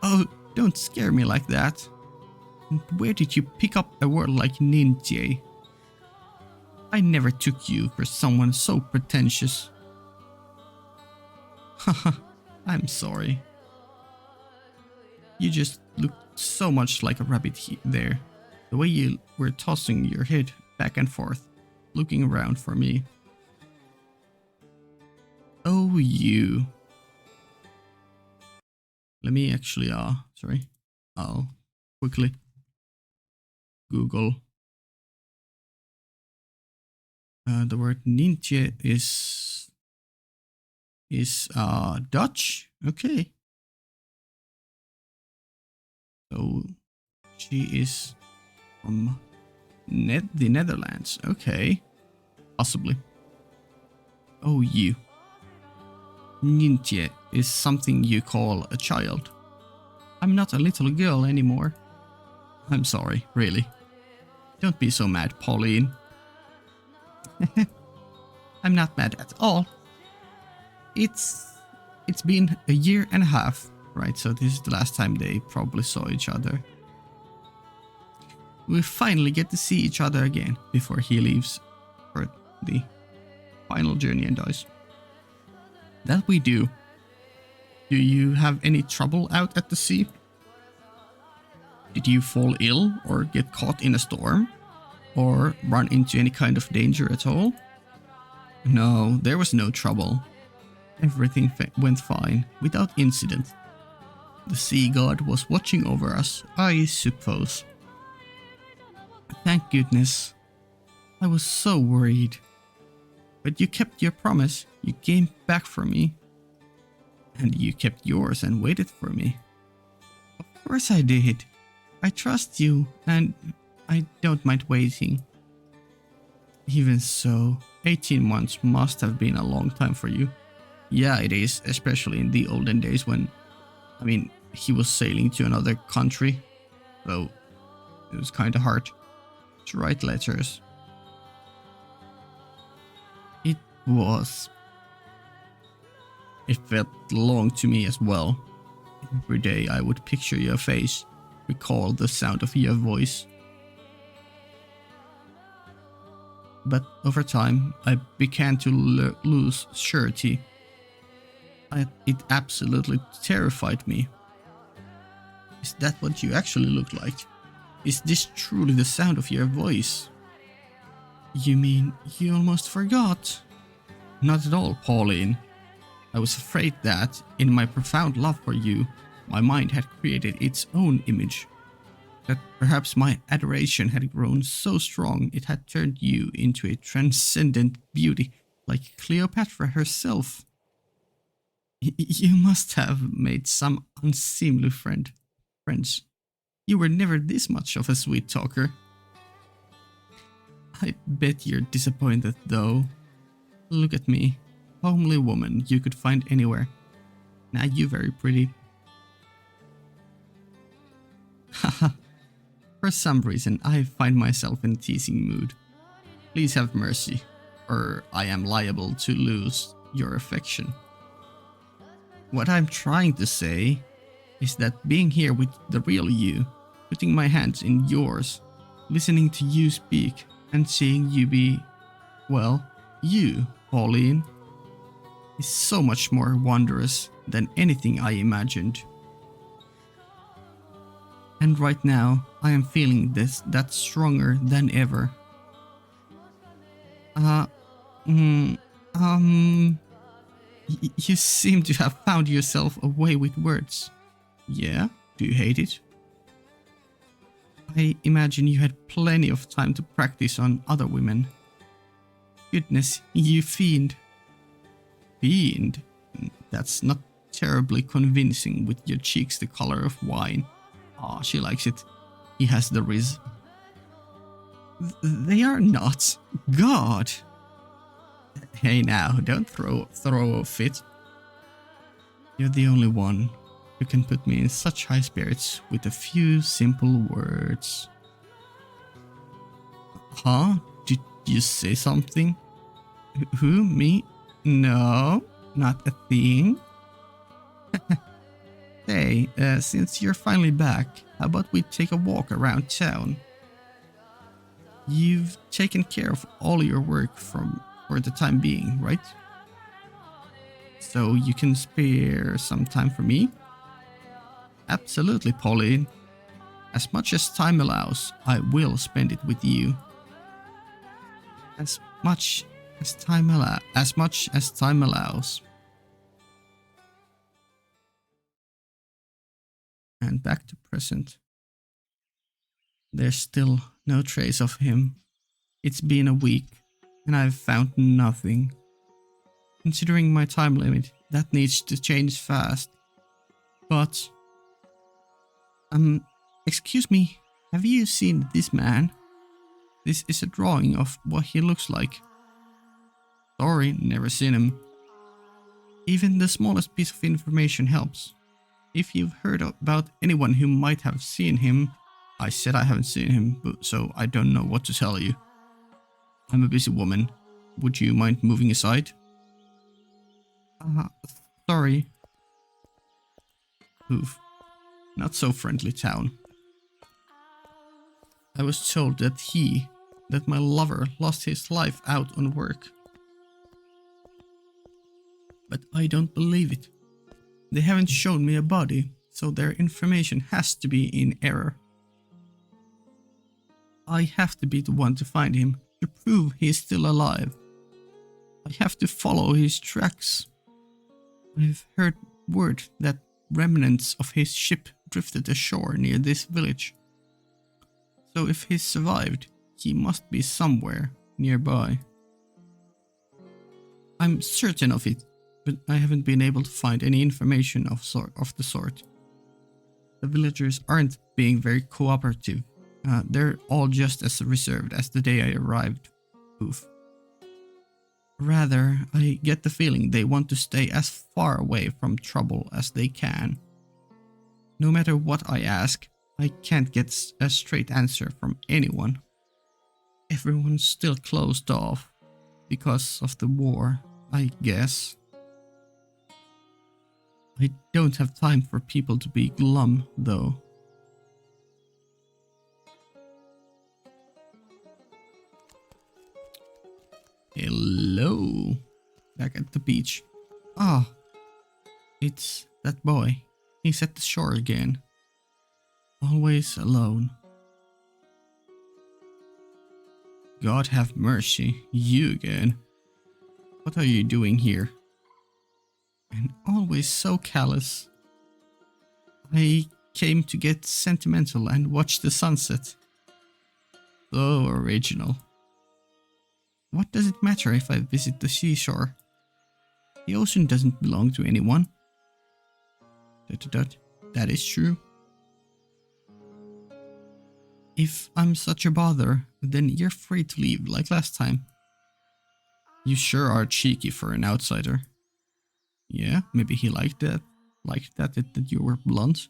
S1: Oh, don't scare me like that. Where did you pick up a word like ninja? I never took you for someone so pretentious. Haha, I'm sorry. You just looked so much like a rabbit there. The way you were tossing your head back and forth, looking around for me. Oh, you. Let me actually, sorry. I'll quickly Google. The word ninja is Dutch. Okay. So she is from the Netherlands. Okay. Possibly. Oh, you. Ninja is something you call a child. I'm not a little girl anymore. I'm sorry, really. Don't be so mad, Pauline. I'm not mad at all. It's been a year and a half, right? So this is the last time they probably saw each other. We finally get to see each other again before he leaves for the final journey and dies. That we do. Do you have any trouble out at the sea? Did you fall ill or get caught in a storm? Or run into any kind of danger at all? No, there was no trouble. Everything went fine, without incident. The sea god was watching over us, I suppose. Thank goodness. I was so worried. But you kept your promise. You came back for me. And you kept yours and waited for me. Of course I did. I trust you, and I don't mind waiting. Even so, 18 months must have been a long time for you. Yeah, it is, especially in the olden days when, he was sailing to another country, so it was kind of hard to write letters. It was. It felt long to me as well. Every day I would picture your face, recall the sound of your voice. But over time, I began to lose surety. It absolutely terrified me. Is that what you actually look like? Is this truly the sound of your voice? You mean you almost forgot? Not at all, Pauline. I was afraid that, in my profound love for you, my mind had created its own image. That perhaps my adoration had grown so strong it had turned you into a transcendent beauty like Cleopatra herself. You must have made some unseemly friends. You were never this much of a sweet talker. I bet you're disappointed though. Look at me, homely woman you could find anywhere. Now you very pretty. Haha. For some reason I find myself in a teasing mood. Please have mercy, or I am liable to lose your affection. What I'm trying to say is that being here with the real you, putting my hands in yours, listening to you speak, and seeing you be, well, you, Pauline, is so much more wondrous than anything I imagined. And right now, I am feeling that stronger than ever. You seem to have found yourself a way with words. Yeah? Do you hate it? I imagine you had plenty of time to practice on other women. Goodness, you fiend. Fiend? That's not terribly convincing with your cheeks the color of wine. Aw, she likes it. He has the riz. They are not. God! Hey now, don't throw a fit. You're the only one who can put me in such high spirits with a few simple words. Huh? Did you say something? Who? Me? No, not a thing. Hey, since you're finally back, how about we take a walk around town? You've taken care of all your work for the time being, right? So you can spare some time for me? Absolutely, Pauline. As much as time allows, I will spend it with you. As much as time allows. And back to present. There's still no trace of him. It's been a week, and I've found nothing. Considering my time limit, that needs to change fast. But... excuse me, have you seen this man? This is a drawing of what he looks like. Sorry, never seen him. Even the smallest piece of information helps. If you've heard about anyone who might have seen him, I said I haven't seen him, so I don't know what to tell you. I'm a busy woman. Would you mind moving aside? Sorry. Oof. Not so friendly town. I was told that my lover lost his life out on work. But I don't believe it. They haven't shown me a body, so their information has to be in error. I have to be the one to find him, to prove he is still alive. I have to follow his tracks. I've heard word that remnants of his ship drifted ashore near this village. So if he survived, he must be somewhere nearby. I'm certain of it, but I haven't been able to find any information of the sort. The villagers aren't being very cooperative. They're all just as reserved as the day I arrived. Oof. Rather, I get the feeling they want to stay as far away from trouble as they can. No matter what I ask, I can't get a straight answer from anyone. Everyone's still closed off because of the war, I guess. I don't have time for people to be glum, though. Hello. Back at the beach. Ah, it's that boy. He's at the shore again. Always alone. God have mercy. You again. What are you doing here? And always so callous. I came to get sentimental and watch the sunset. So original. What does it matter if I visit the seashore? The ocean doesn't belong to anyone. ... That is true. If I'm such a bother, then you're free to leave like last time. You sure are cheeky for an outsider. Yeah, maybe he liked that. That you were blunt.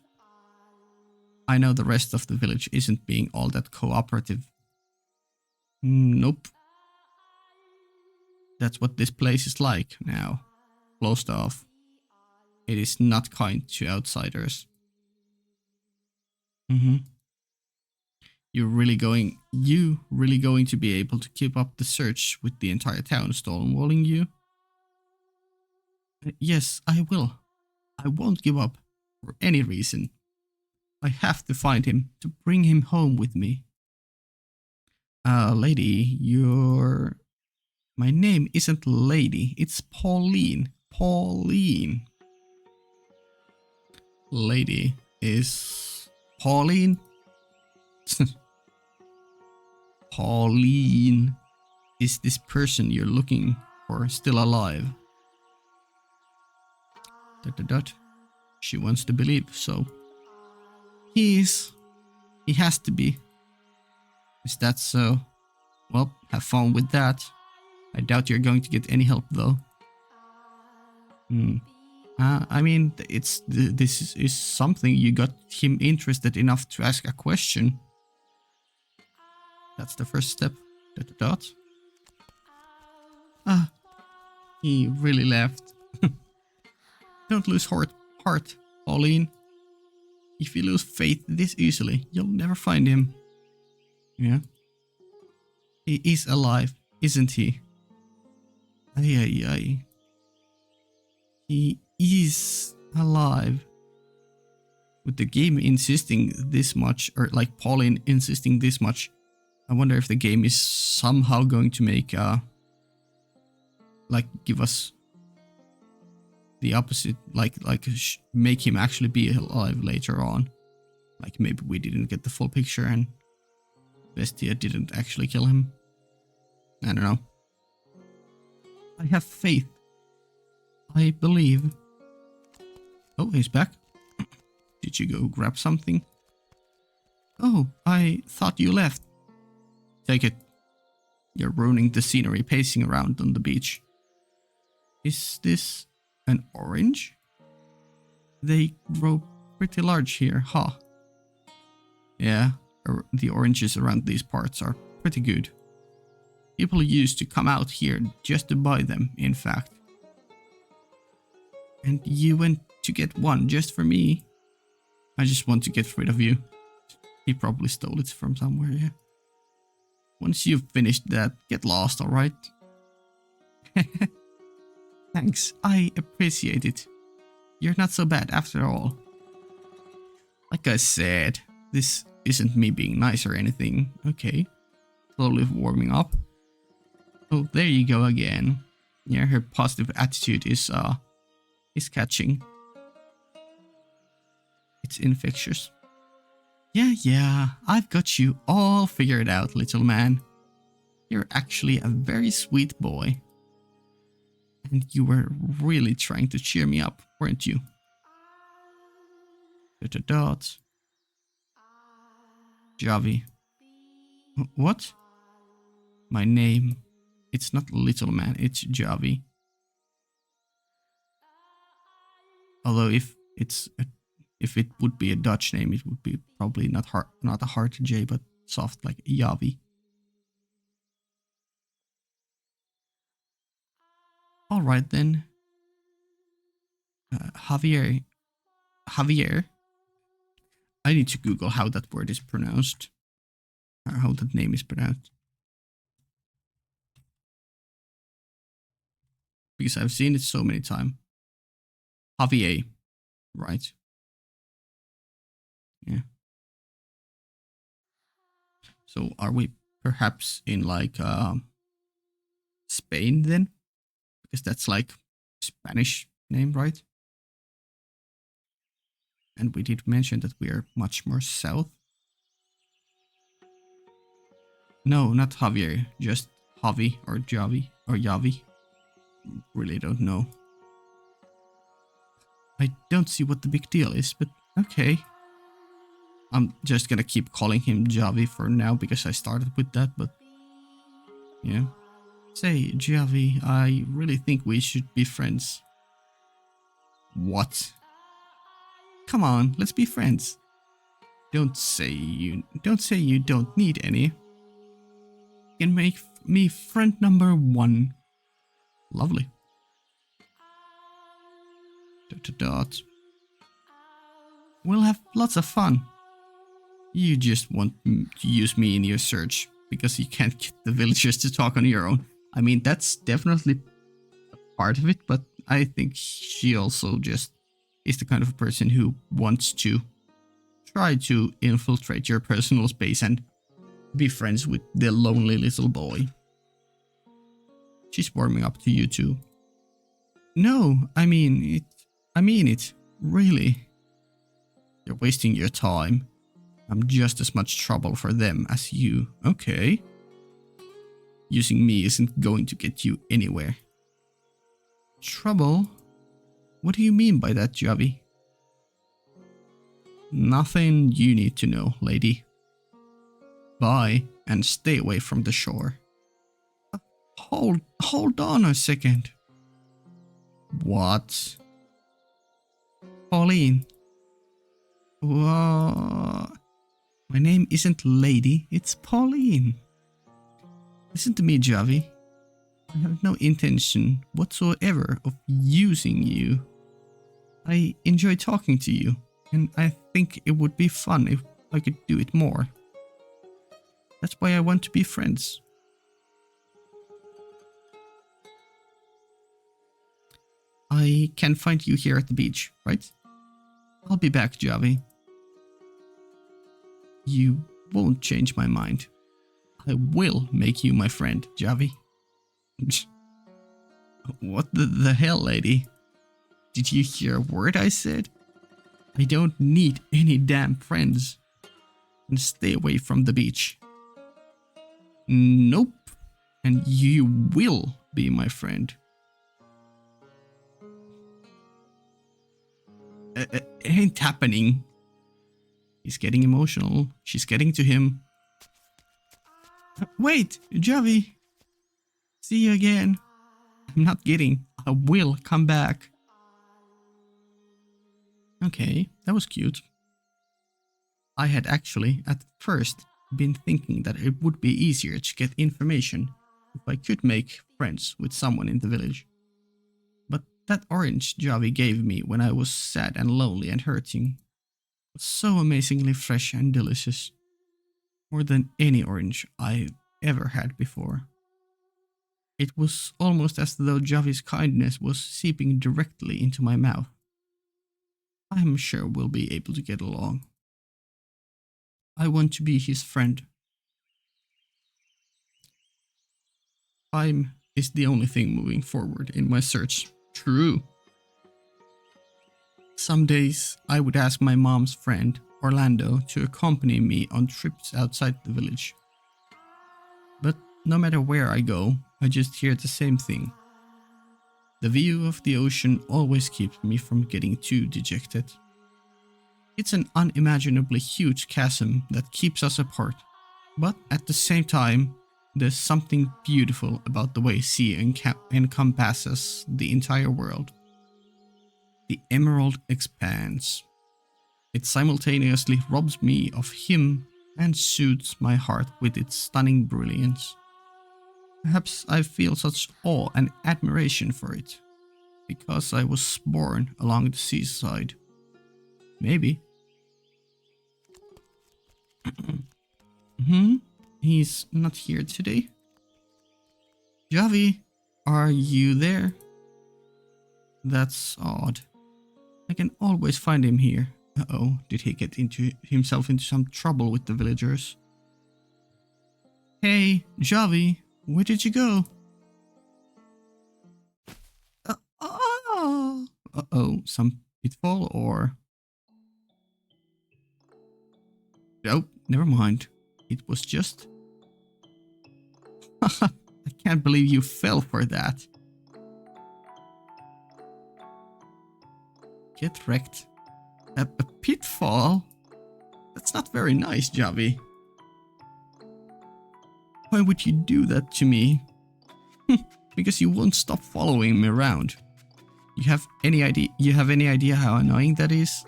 S1: I know the rest of the village isn't being all that cooperative. Nope. That's what this place is like now. Closed off. It is not kind to outsiders. You really going to be able to keep up the search with the entire town stonewalling you? Yes, I will. I won't give up for any reason. I have to find him to bring him home with me. Lady, my name isn't Lady, it's Pauline. Pauline. Lady is Pauline? Pauline. Is this person you're looking for still alive? ... She wants to believe so. He is. He has to be. Is that so? Well, have fun with that. I doubt you're going to get any help though. I mean, this is something you got him interested enough to ask a question. That's the first step. ... Ah, he really left. Don't lose heart, Pauline. If you lose faith this easily, you'll never find him. Yeah. He is alive, isn't he? Ay, ay, ay. He is alive. With the game insisting this much, or like Pauline insisting this much, I wonder if the game is somehow going to make, like, give us the opposite, make him actually be alive later on. Like maybe we didn't get the full picture and Bestia didn't actually kill him. I don't know. I have faith. I believe. Oh, he's back. Did you go grab something? Oh, I thought you left. Take it. You're ruining the scenery pacing around on the beach. Is this an orange? They grow pretty large here, huh? Yeah, the oranges around these parts are pretty good. People used to come out here just to buy them, in fact. And you went to get one just for me? I just want to get rid of you. He probably stole it from somewhere, yeah. Once you've finished that, get lost, alright? Thanks, I appreciate it. You're not so bad after all. Like I said, this isn't me being nice or anything. Okay, slowly warming up. Oh, there you go again. Yeah, her positive attitude is catching. It's infectious. Yeah, I've got you all figured out, little man. You're actually a very sweet boy. And you were really trying to cheer me up, weren't you? ... Javi. What? My name. It's not little man, it's Javi. Although if it would be a Dutch name, it would be probably not a hard J, but soft like Javi. All right then. Javier. I need to Google how that word is pronounced. Or how that name is pronounced. because I've seen it so many times. Javier, right? Yeah. So are we perhaps in like Spain then? Because that's like Spanish name, right? And we did mention that we are much more south. No, not Javier, just Javi or Javi or Yavi. Really don't know. I don't see what the big deal is, but okay. I'm just gonna keep calling him Javi for now because I started with that, but yeah. Say, Javi, I really think we should be friends. What? Come on, let's be friends. Don't say you don't need any. You can make me friend number 1. Lovely. Dot dot dot. We'll have lots of fun. You just want to use me in your search because you can't get the villagers to talk on your own. I mean, that's definitely part of it, but I think she also just is the kind of person who wants to try to infiltrate your personal space and be friends with the lonely little boy. She's warming up to you too. No, I mean it. Really. You're wasting your time. I'm just as much trouble for them as you. Okay. Using me isn't going to get you anywhere. Trouble? What do you mean by that, Javi? Nothing you need to know, lady. Bye, and stay away from the shore. Hold on a second. What? Pauline. What? My name isn't Lady, it's Pauline. Listen to me, Javi. I have no intention whatsoever of using you. I enjoy talking to you, and I think it would be fun if I could do it more. That's why I want to be friends. I can find you here at the beach, right? I'll be back, Javi. You won't change my mind. I will make you my friend, Javi. What the hell, lady? Did you hear a word I said? I don't need any damn friends. And stay away from the beach. Nope. And you will be my friend. It ain't happening. He's getting emotional. She's getting to him. Wait, Javi. See you again. I'm not kidding. I will come back. Okay, that was cute. I had actually, at first, been thinking that it would be easier to get information if I could make friends with someone in the village. But that orange Javi gave me when I was sad and lonely and hurting was so amazingly fresh and delicious. More than any orange I've ever had before. It was almost as though Javi's kindness was seeping directly into my mouth. I'm sure we'll be able to get along. I want to be his friend. Time is the only thing moving forward in my search. True. Some days I would ask my mom's friend, Orlando, to accompany me on trips outside the village. But no matter where I go, I just hear the same thing. The view of the ocean always keeps me from getting too dejected. It's an unimaginably huge chasm that keeps us apart, but at the same time, there's something beautiful about the way sea encompasses the entire world. The emerald expanse. It simultaneously robs me of him and soothes my heart with its stunning brilliance. Perhaps I feel such awe and admiration for it, because I was born along the seaside. Maybe. He's not here today. Javi, are you there? That's odd. I can always find him here. Uh-oh, did he get himself into some trouble with the villagers? Hey, Javi, where did you go? Uh-oh, some pitfall or... Oh, never mind. It was just... I can't believe you fell for that. Get wrecked. A pitfall? That's not very nice, Javi. Why would you do that to me? Because you won't stop following me around. You have any idea how annoying that is?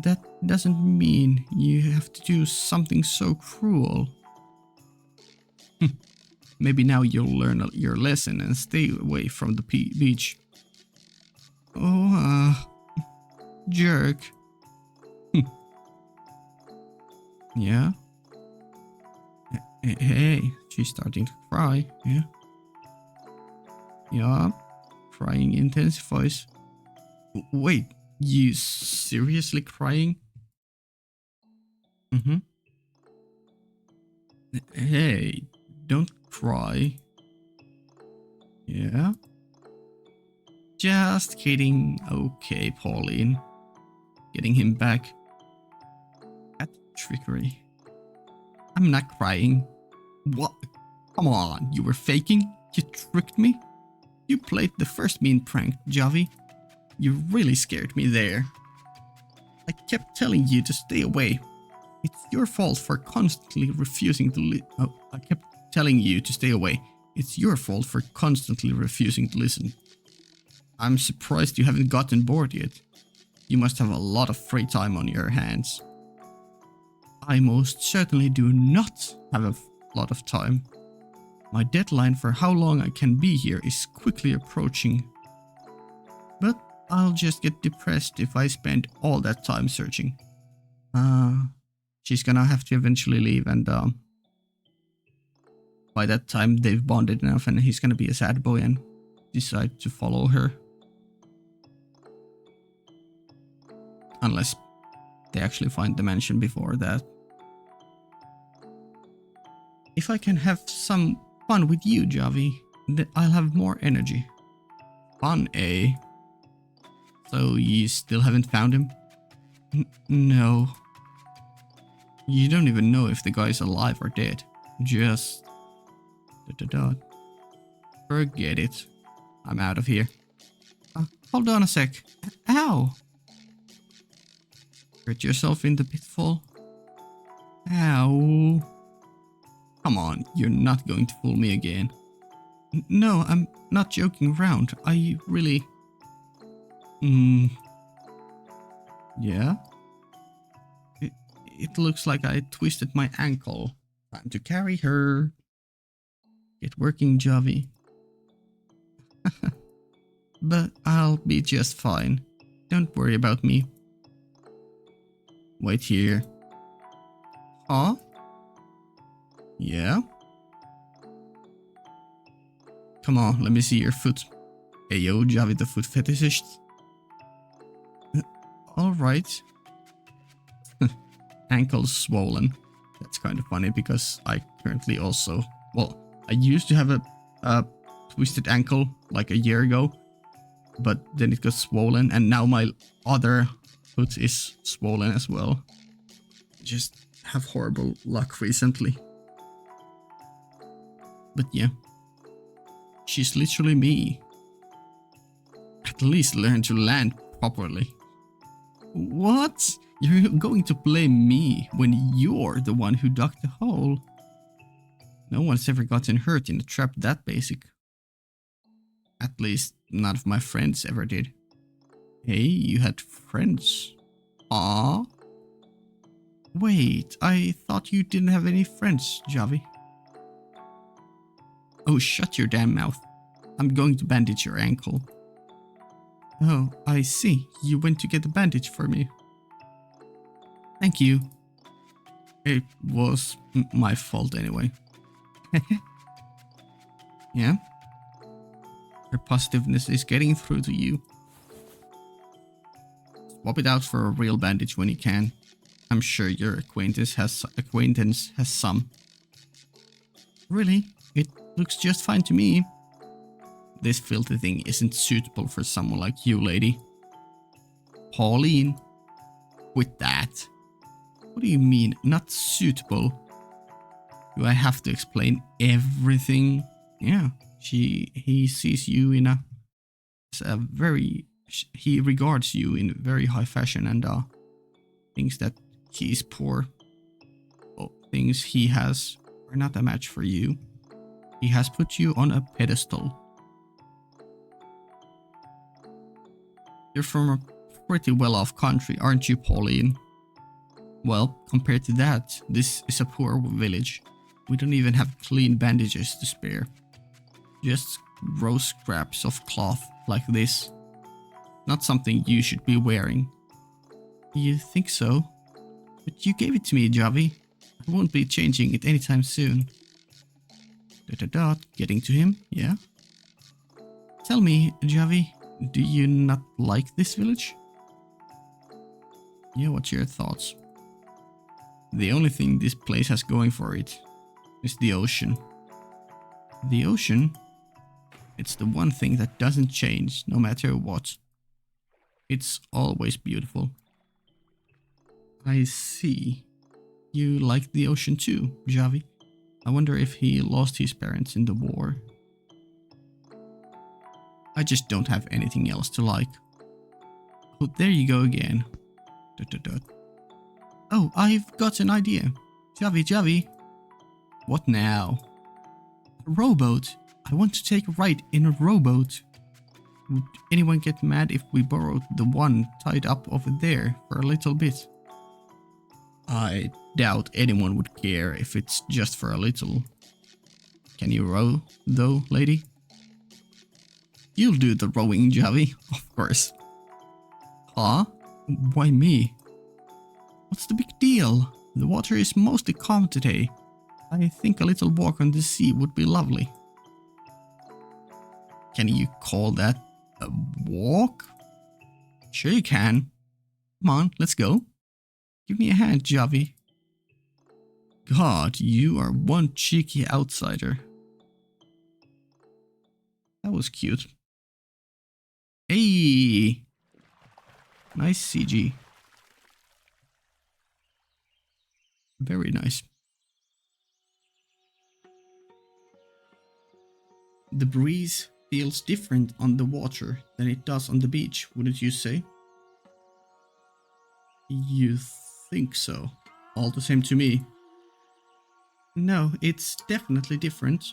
S1: That doesn't mean you have to do something so cruel. Maybe now you'll learn your lesson and stay away from the beach. Oh, jerk. Yeah? Hey, she's starting to cry, yeah? Yeah, crying intensifies. Wait, you seriously crying? Mm-hmm. Hey, don't cry. Yeah? Just kidding. Okay, Pauline. Getting him back. That trickery. I'm not crying. What? Come on, you were faking? You tricked me? You played the first mean prank, Javi. You really scared me there. I kept telling you to stay away. It's your fault for constantly refusing to I kept telling you to stay away. It's your fault for constantly refusing to listen. I'm surprised you haven't gotten bored yet. You must have a lot of free time on your hands. I most certainly do not have a lot of time. My deadline for how long I can be here is quickly approaching. But I'll just get depressed if I spend all that time searching. She's gonna have to eventually leave, and by that time they've bonded enough and he's gonna be a sad boy and decide to follow her. Unless they actually find the mansion before that. If I can have some fun with you, Javi, then I'll have more energy. Fun, eh? So you still haven't found him? No. You don't even know if the guy's alive or dead. Just... Forget it. I'm out of here. Hold on a sec. Ow! Hurt yourself in the pitfall? Ow. Come on, you're not going to fool me again. No, I'm not joking around. I really... Yeah? It looks like I twisted my ankle. Time to carry her. Get working, Javi. But I'll be just fine. Don't worry about me. Wait here. Huh? Yeah? Come on, let me see your foot. Hey yo, Javi the foot fetishist. Alright. Ankles swollen. That's kind of funny because I currently also... Well, I used to have a twisted ankle like a year ago. But then it got swollen and now my other foot is swollen as well. Just have horrible luck recently. But yeah. She's literally me. At least learn to land properly. What? You're going to blame me when you're the one who dug the hole? No one's ever gotten hurt in a trap that basic. At least none of my friends ever did. Hey, you had friends? Aww. Wait, I thought you didn't have any friends, Javi. Oh, shut your damn mouth. I'm going to bandage your ankle. Oh, I see. You went to get a bandage for me. Thank you. It was my fault anyway. Yeah? Her positiveness is getting through to you. Swap it out for a real bandage when you can. I'm sure your acquaintance has some. Really? It looks just fine to me. This filthy thing isn't suitable for someone like you, lady. Pauline. With that. What do you mean, not suitable? Do I have to explain everything? Yeah, he sees you in he regards you in very high fashion and thinks that he's poor. Well, things he has are not a match for you. He has put you on a pedestal. You're from a pretty well-off country, aren't you, Pauline? Well, compared to that, this is a poor village. We don't even have clean bandages to spare. Just gross scraps of cloth like this. Not something you should be wearing. You think so? But you gave it to me, Javi. I won't be changing it anytime soon. Getting to him, yeah? Tell me, Javi, do you not like this village? Yeah, what's your thoughts? The only thing this place has going for it is the ocean. The ocean? It's the one thing that doesn't change no matter what. It's always beautiful. I see. You like the ocean too, Javi. I wonder if he lost his parents in the war. I just don't have anything else to like. Oh, there you go again. Oh, I've got an idea. Javi. What now? A rowboat. I want to take a ride in a rowboat. Would anyone get mad if we borrowed the one tied up over there for a little bit? I doubt anyone would care if it's just for a little. Can you row, though, lady? You'll do the rowing, Javi, of course. Huh? Why me? What's the big deal? The water is mostly calm today. I think a little walk on the sea would be lovely. Can you call that a walk? Sure you can. Come on, let's go. Give me a hand, Javi. God, you are one cheeky outsider. That was cute. Hey! Nice CG. Very nice. The breeze feels different on the water than it does on the beach, wouldn't you say? You think so? All the same to me. No, it's definitely different.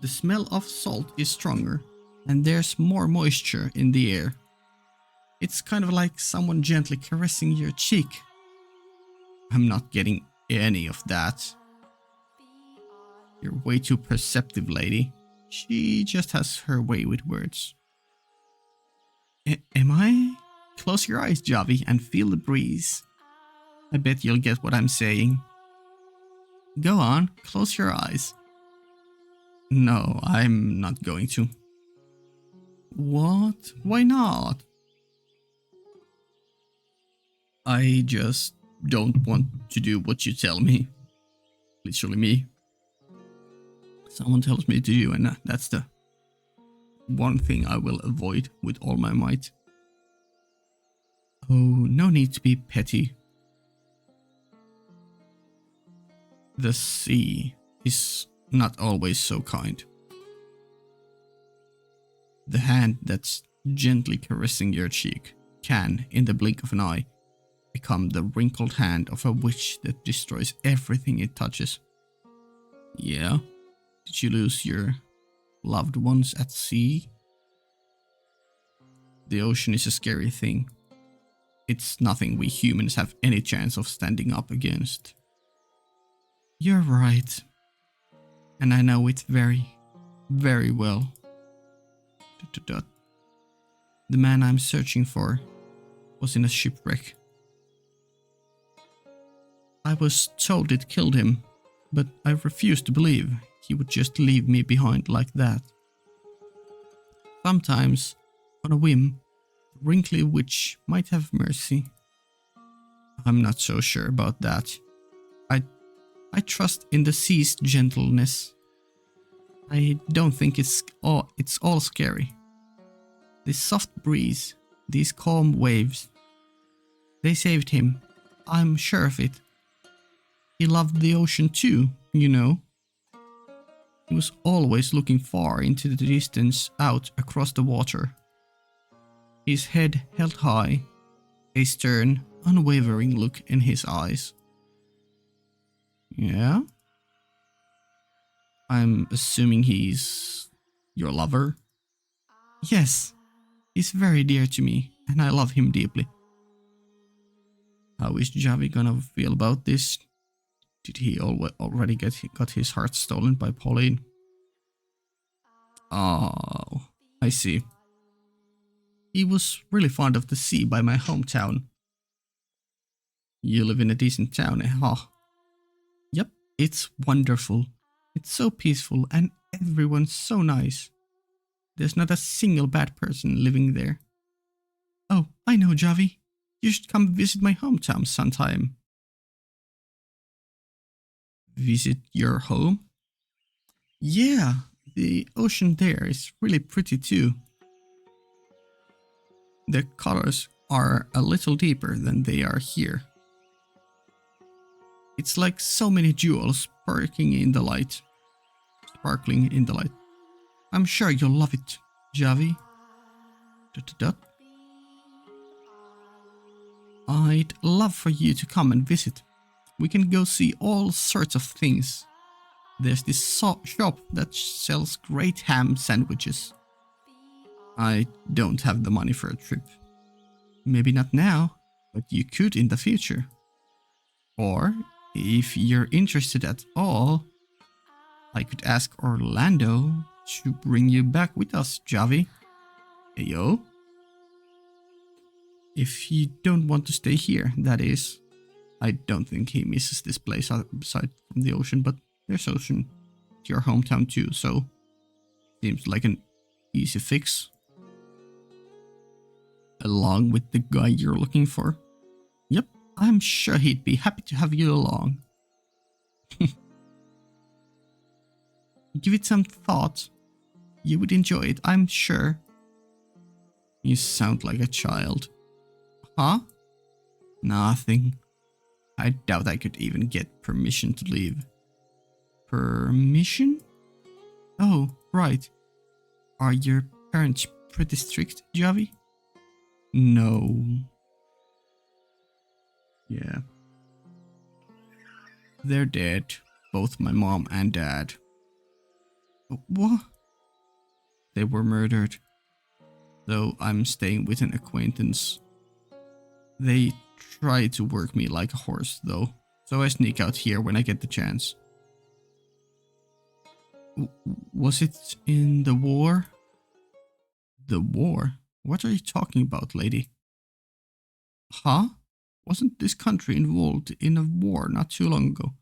S1: The smell of salt is stronger, and there's more moisture in the air. It's kind of like someone gently caressing your cheek. I'm not getting any of that. You're way too perceptive, lady. She just has her way with words. Am I? Close your eyes, Javi, and feel the breeze. I bet you'll get what I'm saying. Go on, close your eyes. No, I'm not going to. What? Why not? I just don't want to do what you tell me. Literally me. Someone tells me to do, and that's the one thing I will avoid with all my might. Oh, no need to be petty. The sea is not always so kind. The hand that's gently caressing your cheek can, in the blink of an eye, become the wrinkled hand of a witch that destroys everything it touches. Yeah? Did you lose your loved ones at sea? The ocean is a scary thing. It's nothing we humans have any chance of standing up against. You're right. And I know it very, very well. The man I'm searching for was in a shipwreck. I was told it killed him, but I refused to believe he would just leave me behind like that. Sometimes, on a whim, the wrinkly witch might have mercy. I'm not so sure about that. I trust in the sea's gentleness. I don't think it's all scary. This soft breeze, these calm waves, they saved him. I'm sure of it. He loved the ocean too, you know. He was always looking far into the distance out across the water. His head held high, a stern, unwavering look in his eyes. Yeah? I'm assuming he's your lover? Yes, he's very dear to me, and I love him deeply. How is Javi gonna feel about this? Did he already got his heart stolen by Pauline? Oh, I see. He was really fond of the sea by my hometown. You live in a decent town, eh? Huh? Yep, it's wonderful. It's so peaceful and everyone's so nice. There's not a single bad person living there. Oh, I know, Javi. You should come visit my hometown sometime. Visit your home? Yeah, the ocean there is really pretty too. The colors are a little deeper than they are here. It's like so many jewels sparkling in the light. I'm sure you'll love it, Javi. Dot, dot, dot. I'd love for you to come and visit. We can go see all sorts of things. There's this shop that sells great ham sandwiches. I don't have the money for a trip. Maybe not now, but you could in the future. Or, if you're interested at all, I could ask Orlando to bring you back with us, Javi. Hey, yo. If you don't want to stay here, that is. I don't think he misses this place aside from the ocean, but there's ocean to your hometown too, so seems like an easy fix. Along with the guy you're looking for? Yep, I'm sure he'd be happy to have you along. Give it some thought. You would enjoy it, I'm sure. You sound like a child. Huh? Nothing. I doubt I could even get permission to leave. Permission? Oh, right. Are your parents pretty strict, Javi? No. Yeah. They're dead. Both my mom and dad. What? They were murdered. Though I'm staying with an acquaintance. They try to work me like a horse, though, so I sneak out here when I get the chance. Was it in the war? The war? What are you talking about, lady? Huh? Wasn't this country involved in a war not too long ago?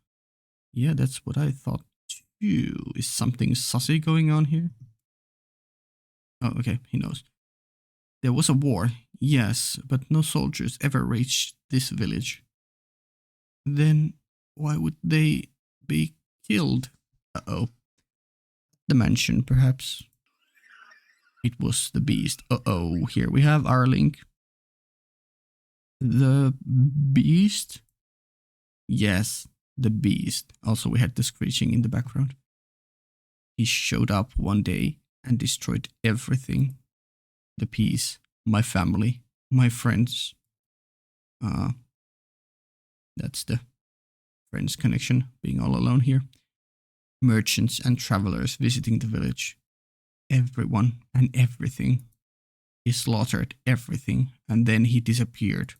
S1: Yeah, that's what I thought too. Is something sussy going on here? Oh, okay, he knows. There was a war, yes, but no soldiers ever reached this village. Then why would they be killed? Uh-oh. The mansion, perhaps. It was the beast. Uh-oh, here we have our link. The beast? Yes, the beast. Also, we had the screeching in the background. He showed up one day and destroyed everything. The peace, my family, my friends. That's the friends connection, being all alone here. Merchants and travelers visiting the village. Everyone and everything. He slaughtered everything and then he disappeared.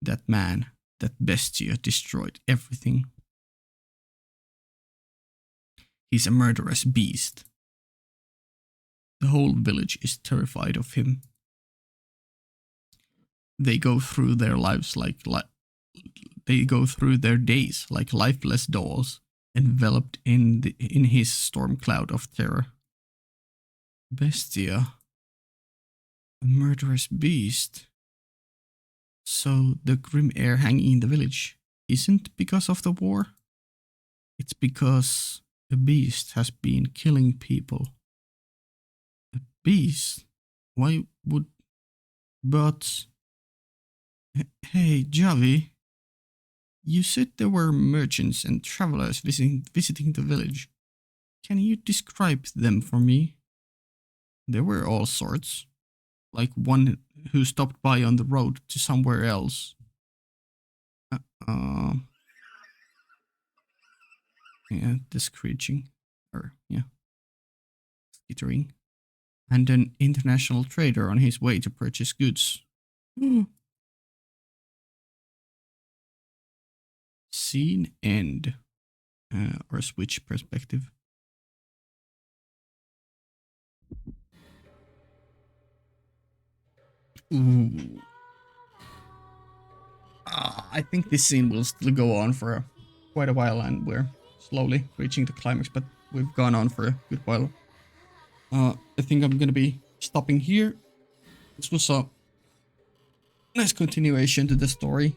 S1: That man, that Bestia, destroyed everything. He's a murderous beast. The whole village is terrified of him. They go through their lives they go through their days like lifeless dolls, enveloped in his storm cloud of terror. Bestia. A murderous beast. So the grim air hanging in the village isn't because of the war? It's because a beast has been killing people. A beast? Why would... But... Hey, Javi, you said there were merchants and travelers visiting the village. Can you describe them for me? There were all sorts. Like one who stopped by on the road to somewhere else. Uh, yeah, the screeching. Or, yeah, skittering. And an international trader on his way to purchase goods. Scene end. Or switch perspective. Ooh. I think this scene will still go on for quite a while, and we're slowly reaching the climax, but we've gone on for a good while. I think I'm gonna be stopping here. This was a nice continuation to the story.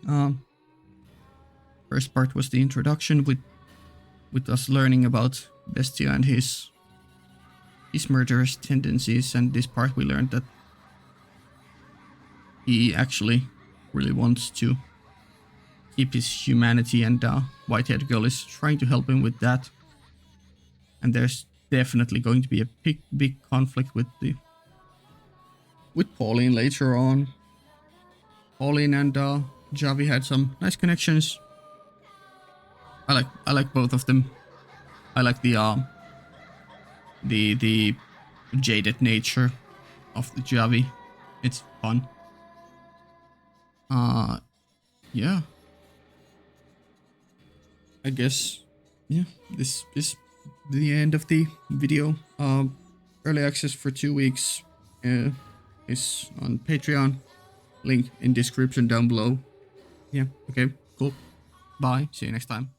S1: First part was the introduction with us learning about Bestia and his murderous tendencies, and this part we learned that he actually really wants to keep his humanity, and White-haired girl is trying to help him with that. And there's definitely going to be a big conflict with Pauline later on. Pauline and Javi had some nice connections. I like both of them. I like the jaded nature of the Javi. It's fun. Yeah. I guess, yeah, this is the end of the video. Early access for 2 weeks is on Patreon. Link in description down below. Yeah, okay, cool. Bye. See you next time.